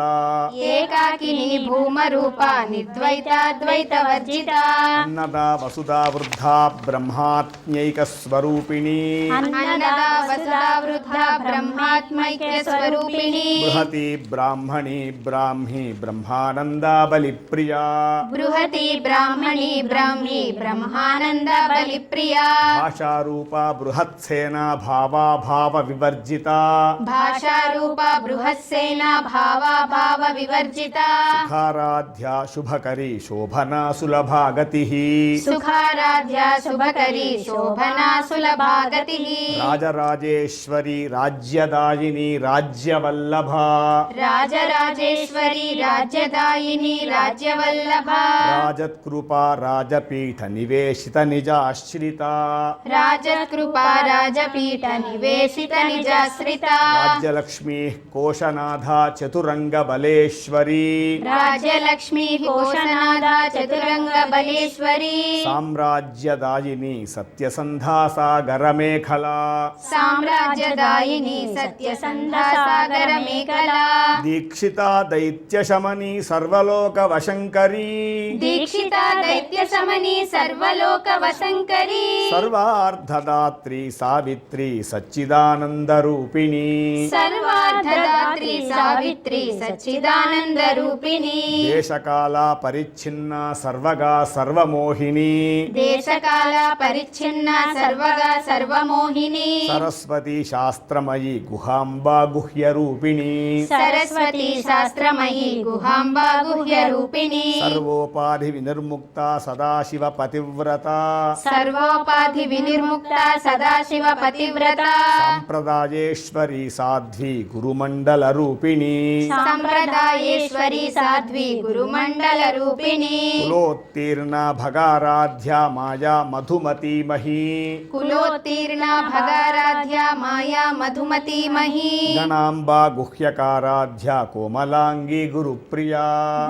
ఏకాకిని భూమరూప నిర్ద్వైతాద్వైతవర్జిత అన్నదా వసుదా వృద్ధా బ్రహ్మాత్మ్యైకస్వరూపిణి అన్నదా వసుదా వృద్ధ బ్రహ్మాత్మైక్య స్వరూపిణి బృహతి బ్రాహ్మణి బ్రాహ్మి బ్రహ్మానందా బలిప్రియా బృహతి బ్రాహ్మణి బ్రాహ్మి బ్రహ్మానంద బలిప్రియా భాషారూప బృహత్సేనా భావాభావ వివర్జిత భాషారూప బృహస్సేన భావాభావ వివర్జిత సుఖారాధ్య శుభకరి శోభనా సులభాగతి సుఖారాధ్య శుభకరి శోభనా సులభాగతి రాజరాజేశ్వరి రాజ్యదాయిని రాజ్యవల్లభ రాజరాజేశ్వరి రాజ్యదాయిని రాజ్యవల్లభ రాజత్కృపా రాజపీఠ నివేశిత నిజాశ్రిత రాజకృపా రాజపీఠ నివేశిత నిజాశ్రిత రాజ్యలక్ష్మీ కోశనాథ చతురంగ బలేశ్వరి రాజ్యలక్ష్మీ కోశనాథ చతురంగ బలేశ్వరి సామ్రాజ్యదాయిని సత్యసంధా సాగర మేఖలా సామ్రాజ్యదాయిని సత్యసంధ సాగర మేఖలా దీక్షిత దైత్యశమని సర్వలోక వశంకరీ దీక్షిత దైత్య శమని సర్వలోక వశంకరి సర్వార్థదాత్రి సావిత్రి సచ్చిదానందరూపిణి సర్వార్థదాత్రి సావిత్రి సచ్చిదానంద రూపిణి దేశకాల పరిచ్ఛిన్న సర్వగా సర్వమోహిని దేశకాల పరిచ్ఛిన్న సర్వగా సర్వమోహిని సరస్వతి శాస్త్రమయి గుహాంబా గుహ్యరూపిణి సరస్వతి శాస్త్రమయి గుహాంబా గుహ్య రూపిణి సర్వోపాధి వినిర్ముక్త సదాశివ పతివ్రత సర్వోపాధి వినిర్ముక్త సదాశివ పతివ్రత సాంప్రదాయేశ్వరి సాధ్వి గురుమండల రూపిణి సంప్రదాయేశ్వరి సాధ్వి గురుమండల రూపిణి కులోత్తీర్ణ భగారాధ్య మాయా మధుమతీమహీ కులోత్తీర్ణ భగారాధ్య మాయా మధుమతీమహీ గణాంబా గుహ్యకారాధ్య కోమలాంగి గురుప్రియా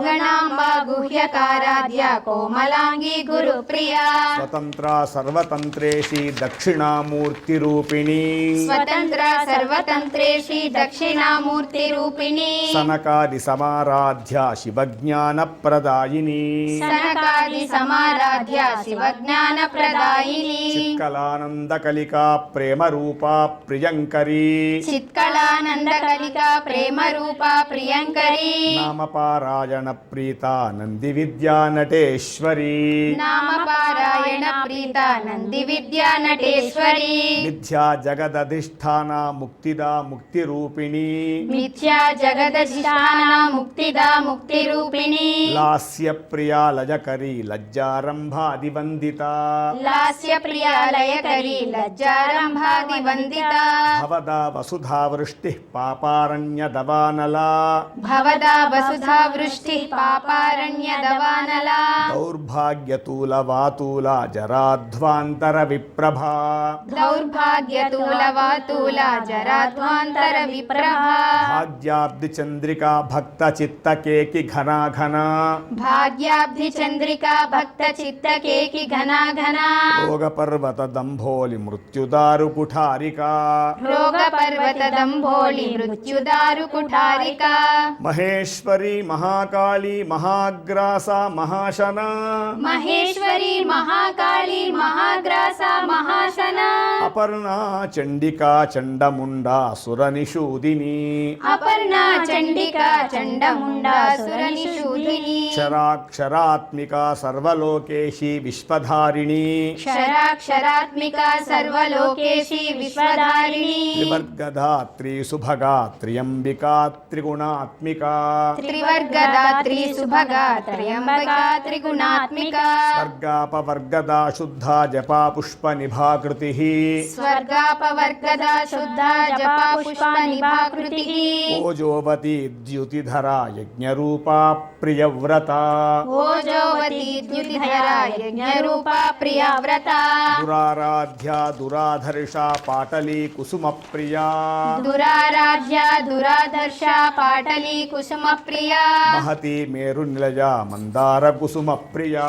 గణాంబా గుహ్యకారాధ్య కోమలాంగి గురుప్రియా స్వతంత్ర సర్వతంత్రేషి దక్షిణామూర్తి రూపిణి స్వతంత్ర సర్వతంత్రేషి దక్షిణామూర్తి రూపిణి సనకాది సమారాధ్య శివజ్ఞాన ప్రదాయిని సనకాది సమారాధ్య శివజ్ఞాన ప్రదాయిని చిత్కలానంద కలికా ప్రేమ రూపా ప్రియంకరీ చిత్కళానంద కలిక ప్రేమ రూప ప్రియంకరి నామపారాయణ ప్రీత నంది విద్యా నటేశ్వరీ నామపారాయణ ప్రీత నంది విద్యా నటేశ్వరి మిథ్యా జగదధిష్టాన ముక్తిదా ముక్తి రూపిణి మిథ్యా జగదధిష్టాన ముక్తిదా ముక్తి రూపిణి లాస్య ప్రియా లజకరీ లజ్జారంభాది వందిత లాస్య ప్రియాలయకరి లజ్జారంభాది వందిత భవదా వసుధా వృష్టి పాపారణ్య దవానలా భవదా వసుధా వృష్టి పాపారణ్య దవానలా దౌర్భాగ్యతూల వాతూల జరాధ్వాంతర విప్రభా దౌర్భాగ్యతూల వాతూల జరాధ్వాంతర విప్రభా భాగ్యాబ్ది చంద్రికా భక్త చిత్తకేకి ఘనాఘన భాగ్యాబ్ధి చంద్రికా భక్త చిత్తకేకి ఘనా ఘనా రోగ పర్వత దంభోలి మృత్యుదారు కుఠారికా రోగ పర్వత దంభోళి మృత్యుదారు కుఠారిక మహేశ్వరి మహాకాళి మహాగ్రాస మహాశన మహేశ్వరి మహాకాళి మహాగ్రాస మహాశన అపర్ణా చండికా చండముండా సురనిషూదిని అపర్ణ చండికా చండముండా సురనిషూదిని క్షరాక్షరాత్మిక సర్వలోకేశి విశ్వధారిణి క్షరాక్షరాత్మిక సర్వలోకేశి విశ్వధారిణి త్రివర్గధాత్రి సుభగా త్రియంబికా త్రిగుణాత్మిక త్రివర్గదాత్రి సుభగా త్రయంబకా త్రిగుణాత్మిక స్వర్గాపవర్గదా శుద్ధా జపా పుష్ప నిభాకృతి స్వర్గాపవర్గదా శుద్ధ జపా పుష్ప నిభాకృతి ఓజోవతి ద్యుతిధరా యజ్ఞరూపా ప్రియవ్రత ఓజోవతి ద్యుతిధర యజ్ఞరూప ప్రియవ్రత దురారాధ్య దురాధర్ష పాటలీ కుసుమ ప్రియా దురారాధ్య దురాదర్శ పాటలీ కుసుమ ప్రియా మహతి మేరు నిలయ మందార కుసుమ ప్రియా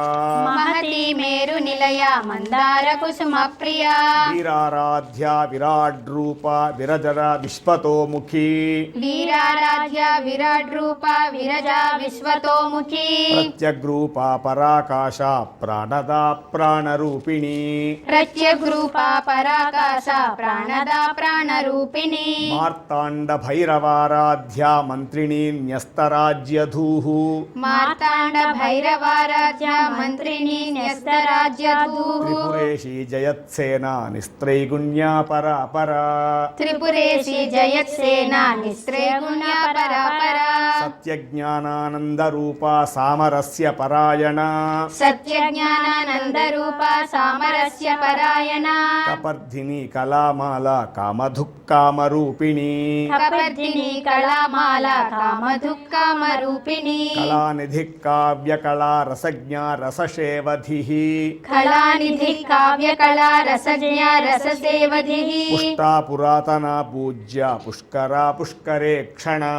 మహతి మేరు నిలయ మందార కుసుమ ప్రియా వీరారాధ్య విరాడ్ రూప रूपा विरजरा विश्वतोमुखी वीराराध्य विराट रूपा विरजा विश्वतोमुखी प्रत्यग्रूपा पराकाशा प्राणदा प्राणरूपिणी प्रत्यग्रूपा पराकाश प्राणदा प्राणरूपिणी मार्ताण्ड भैरवाराध्या मन्त्रिणी न्यस्तराज्यधूः मार्ताण्ड भैरवाराध्य मन्त्रिणी न्यस्तराज्यधूः त्रिपुरेशी जयत्सेना निस्त्रैगुण्या परापरा त्रिपुरेशी जयत्सेना निस्त्रैगुण्या परापरा सत्यज्ञानानन्दरूपा सामरस्य परायणा सत्यज्ञानानन्दरूपा सामरस्य परायणा कपर्धिनी कलामाला कामधुक्कामरूपिणी कपर्दिनी कलामाला कामधुक्कामरूपिणी कलानिधिः काव्यकला रसज्ञा रससेवधिः कलानिधि काव्यकला रसज्ञा रससेवधिः पुष्टा पुरातना पूज्या पुष्करा पुष्करे क्षणा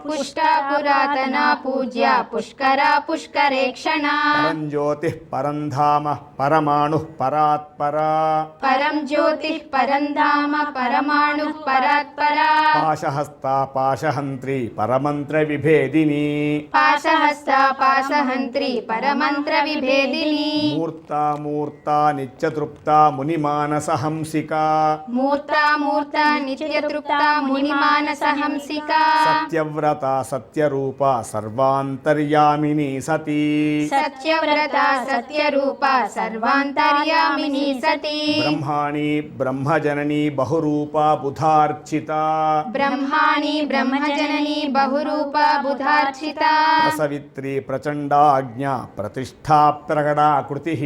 पुष्टा पुरातना पूज्या पुष्करा पुष्करेक्षणा परं ज्योतिः परं धाम परमाणुः परात्परा परं ज्योतिः परं धाम परमाणुः परात्परा पाशहस्ता पाशहन्त्री परमन्त्रविभेदिनी पाशहस्ता पाशहन्त्री परमन्त्रविभेदिनी मूर्ता मूर्ता नित्यतृप्ता मुनिमानसहंसिका मूर्ता मूर्ता नित्यतृप्ता मुनिमानसहंसिका सत्यव्रता सत्यरूपा सर्वान्तर्यामिनी सती सत्यव्रता सत्यरूपा सर्वान्तर्यामिनी सती ब्रह्माणि ब्रह्मजननी बहुरूपा बुधार्चिता ब्रह्माणि ब्रह्मजननी बहुरूपा बुधार्चिता प्रसवित्री प्रचण्डाज्ञा प्रतिष्ठा प्रकटाकृतिः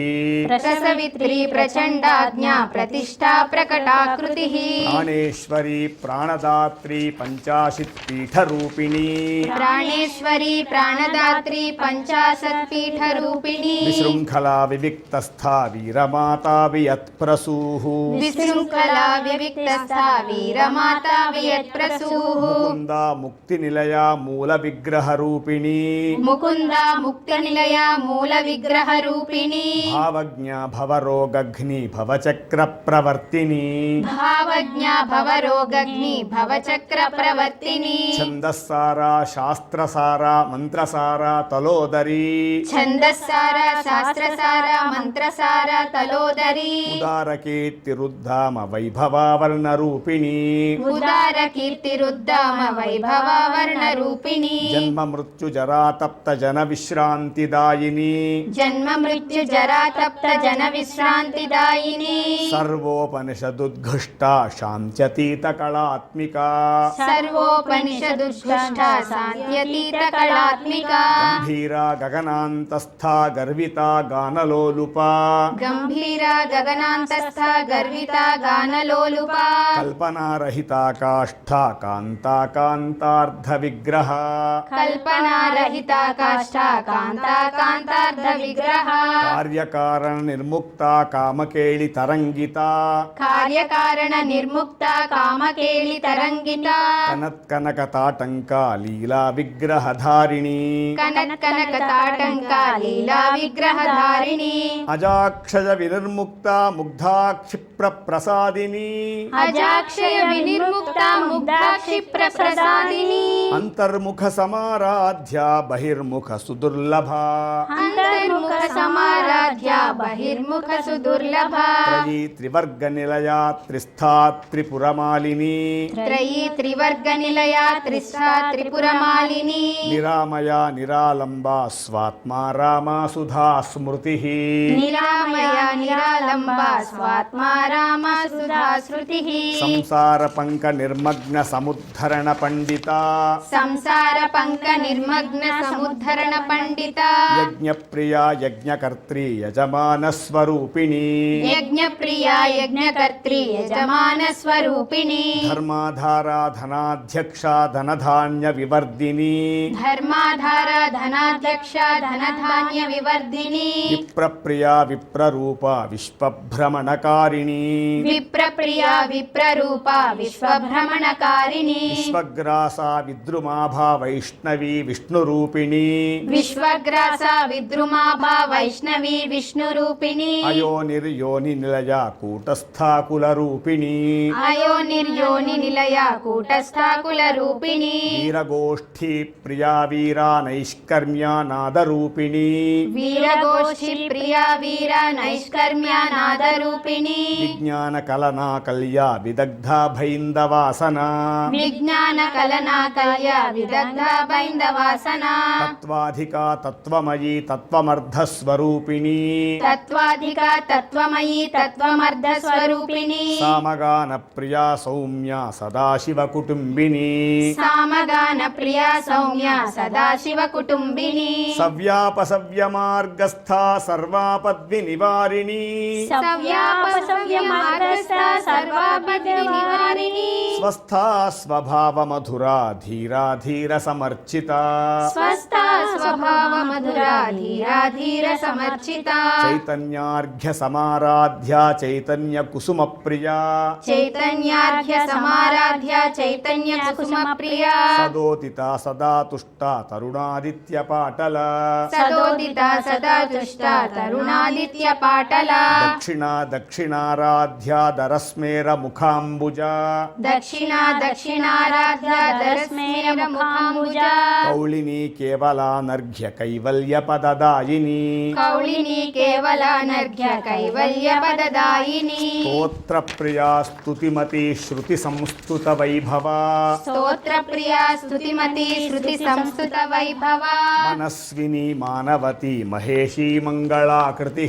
प्रसवित्री प्रचण्डाज्ञा प्रतिष्ठा प्रकटाकृतिः प्राणेश्वरी प्राणदात्री पञ्चाशत्पीठरूपिणी प्राणेश्वरी प्राणदात्री पञ्चाशत्पीठरूपिणी विशृङ्खला विविक्तस्था वीरमाता वियत्प्रसूः विशृङ्खला विविक्तस्था वीरमाता वियत्प्रसूः मुकुन्दा मुक्तिनिलया मूलविग्रहरूपिणी मुकुन्दा मुक्तिनिलया मूलविग्रहरूपिणी भावज्ञा भवरोगघ्नि भवचक्रप्रवर्तिनी भावज्ञा भवरोगग्नि भवचक्रप्रवर्तिनी छन्दस्सारा शास्त्रसारा मन्त्रसारा तलोदरी छन्दस्सारा शास्त्रसारा मन्त्रसारा तलोदरी उदारकीर्तिरुद्धाम वैभवावर्णरूपिणी उदारकीर्तिरुद्दाम वैभवावर्णरूपिणी जन्ममृत्युजरातप्तजनविश्रान्तिदायिनी जन्म मृत्यु जरा तप्त जन विश्रान्तिदायिनी सर्वोपनिषदुद्घुष्टा शान्त्यतीतकलात्मिका सर्वोपनिषदुष्टा शान्त्यतीतकलात्मिका गम्भीरा गगनान्तस्था गर्विता गानलोलुपा गम्भीरा गगनान्तस्था गर्विता गानलोलुपा कल्पनारहिता काष्ठा कान्ता कान्तार्धविग्रह कल्पनारहिता काष्ठा कान्ता कान्तार्धविग्रह कार्यकारणनिर्मुक्ता कामकेळितरङ्गिता कार्यकारण निर्मुक्ता कामकेळि तरङ्गिता कनत्कनकताटङ्का लीला विग्रहधारिणी कनत्कनकताटङ्का लीला विग्रहधारिणी अजाक्षय विनिर्मुक्ता मुग्धा क्षिप्रप्रसादिनी अजाक्षय विनिर्मुक्ता मुग्धा क्षिप्रप्रसादिनी अंतर्मुख समाराध्या बहिर्मुख सुदुर्लभा अंतर्मुख समाराध्या बहिर्मुख सुदुर्लभा त्रयी त्रिवर्गनिलया त्रिस्था त्रिपुरमालिनी त्रयी त्रिवर्गनिलया त्रिस्था त्रिपुरमालिनी निरामया निरालम्बा स्वात्मा रामा सुधा स्मृतिः निरामया निरालम्बा स्वात्मा रामा सुधा श्रुतिः संसार पंक निर्मग्न समुद्धरण पंडिता संसार पंक निर्मग्न समुद्धरण पंडिता यज्ञ प्रिया यज्ञकर्त्री यजमान स्वरूपिणी यज्ञ प्रिया यज्ञकर्त्री यजमान स्वरूपिणी धर्माधारा धनाध्यक्षा धनधान्य विवर्धिनी धर्माधारा धनाध्यक्षा धनधान्य विवर्धिनी विप्रप्रिया विप्ररूपा विश्वभ्रमणकारिणी विप्रप्रिया विप्ररूपा विश्वभ्रमणकारिणी विश्वग्रासा विद्रुमा విద్రుమాభా వైష్ణవీ విష్ణురూపిణీ విశ్వగ్రాస విద్రుమాభా వైష్ణవి విష్ణురూపిణి అయోనిర్యోని నిలయ కూటస్థాకులరూపిణీ అయోనిర్యోని నిలయ కూటస్థాకుల రూపిణి వీరగోష్ఠీ ప్రియా వీరా నైష్కర్మ్యా నాదరూపిణీ వీరగోష్ఠి ప్రియా వీర నైష్కర్మ్య నాదరూపిణి విజ్ఞాన కలనా కల్యా విదగ్ధా భైందవాసన విజ్ఞాన కలనా కల్య విదగ్ధ బైందవాసన తత్వాధికా తత్వమయీ తత్వమర్ధస్వరూపిణీ తత్వాధిక తత్వమయీ తత్వమర్ధ స్వరూపిణి సామగాన ప్రియా సౌమ్య సదాశివ కుటుంబిని సామగాన ప్రియ సౌమ్య సదాశివ కుటుంబిని సవ్యాపసవ్య మార్గస్థ సర్వాపద్వి నివారిణి సవ్యాపసవ్య మార్గస్థ సర్వాపద్వి నివారిణి స్వస్థా స్వభావ మధురా ధీరా ధీర సమర్చిత స్వస్థ స్వభావ మధుర ధీరా ధీర సమర్చిత చైతన్యార్ఘ్య సమారాధ్య చైతన్య కుసుమ ప్రియా చైతన్యార్ఘ్య సమారాధ్య చైతన్య కుసుమ ప్రియ సదోదిత సదా తుష్ట తరుణాదిత్య పాటల సదోదిత సదా తుష్ట తరుణాదిత్య పాటల దక్షిణ దక్షిణారాధ్య దరస్మేర ముఖాంబుజ దక్షిణ దక్షిణారాధ్య దరస్మేర ముఖాంబుజ కౌళిని కేవలానర్ఘ్య కైవల్య పదదాయిని కౌళిని కేవలానర్ఘ్య కైవల్య పదదాయిని స్తోత్ర ప్రియా స్తుతిమతి శృతి సంస్తుత వైభవ స్తోత్ర ప్రియా స్తుతిమతి శృతి సంస్తుత వైభవ మనస్విని మానవతి మహేషీ మంగళాకృతి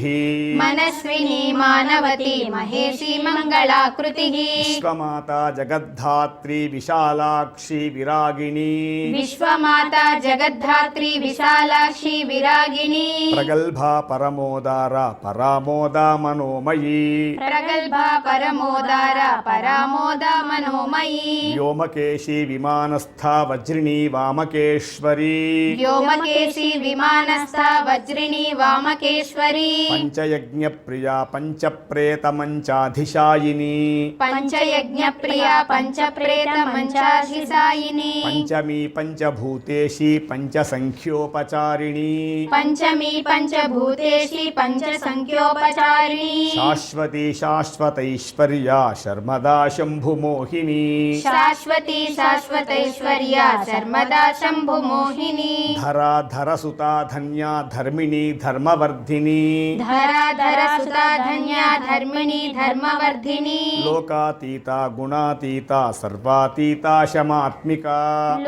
మనస్విని మానవతి మహేషి మంగళాకృతి విశ్వమాత జగద్ధాత్రి విశాలాక్షి విరాగిణి విశ్వమాత జగద్ధాత్రి విశాలాక్షి విరాగిణి ప్రగల్భ పరమోదార పరామోదా మనోమయీ ప్రగల్భ పరమోదార పరామోద మనోమయీ వ్యోమకేశీ విమానస్థ వజ్రిణీ వామకేశ్వరీ వ్యోమకేశి విమానస్థ వజ్రిణి వామకేశ్వరి పంచయజ్ఞ ప్రియా పంచప్రేత మంచాధిశాయిని పంచయజ్ఞ ప్రియ పంచప్రేత మంచాధిసాయిని పంచమీ పంచభూతేషి పంచసంఖ్యోపచారిణి పంచమి పంచభూతేషి పంచ సంఖ్యోపచారిణి శాశ్వతి శాశ్వతైశ్వర్యా శర్మదా శంభుమోహిని శాశ్వతి శాశ్వతైశ్వర్య శర్మదా శంభు మోహిని ధరా ధరసుతా ధన్యా ధర్మిణి ధర్మవర్ధిని ధర సుతా ధన్య ధర్మిణి ధర్మవర్ధిని లోకాతీత గుణాతీత సర్వాతీత శమాత్మిక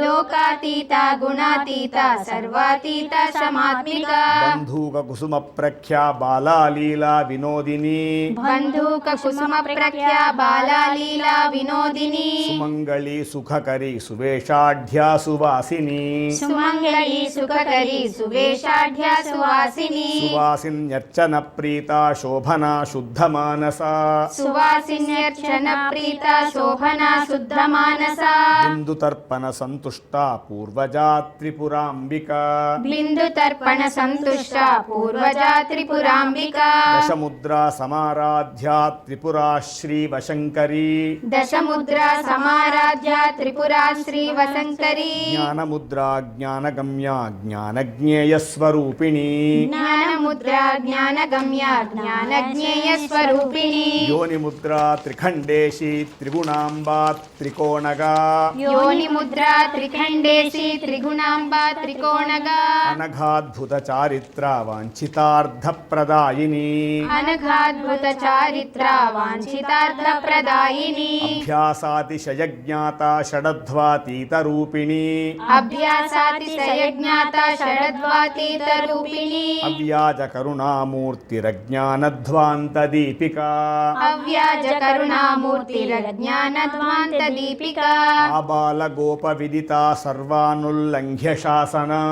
లోకాతీత గుణాతీత సర్వాతీత సమాత్మిక బంధూక కుసుమ ప్రఖ్యా బాలాలీలా వినోదిని బంధూక కుసుమ ప్రఖ్య బాలాలీలా వినోదిని సుమంగళి సుఖకరి సువేషాఢ్యా సువాసిని సుమంగళి సుఖకరి సువేషాఢ్య సువాసిని సువాసిన్యర్చన ప్రీత శోభనా శుద్ధ మానస సువాసిన్యర్చన ప్రీత శోభన శుద్ధ మానస బిందు తర్పణ సంతుష్ట పూర్వజా త్రిపురాంబిక బిందు తర్పణ సంతుష్ట పూర్వజా త్రిపురాంబిక దశముద్రా సమారాధ్యా త్రిపురా శ్రీవశంకరీ దశముద్రా సమారాధ్య త్రిపురా శ్రీ వసంకరి జ్ఞానముద్రా జ్ఞానగమ్యా జ్ఞానజ్ఞేయ స్వరూపిణి జ్ఞానముద్రా జ్ఞానగమ్య జ్ఞానజ్ఞేయ స్వరూపిణి యోనిముద్రా త్రిఖండేశి త్రిగుణాంబా త్రికోణగా యోని ముద్రా త్రిఖండేసి త్రిగుణాంబ త్రికోణగా అనఘాద్భుత చారిత్ర వాంఛితార్థ ప్రదాయిని అనఘాద్భుత చారిత్ర వాంఛితార్థ ప్రదాయిని అభ్యాసాతిశయజ్ఞాత షడధ్వాతీత రూపిణి అభ్యాసాతిశయ జ్ఞాత షడద్వాతీత రూపిణి అవ్యాజ కరుణామూర్తిరజ్ఞానధ్వాంత దీపిక అవ్యాజ కరుణామూర్తిరజ్ఞానధ్వాంత దీపిక ఆబాల గోప విదిత సర్వానుల్లంఘ్య శాసన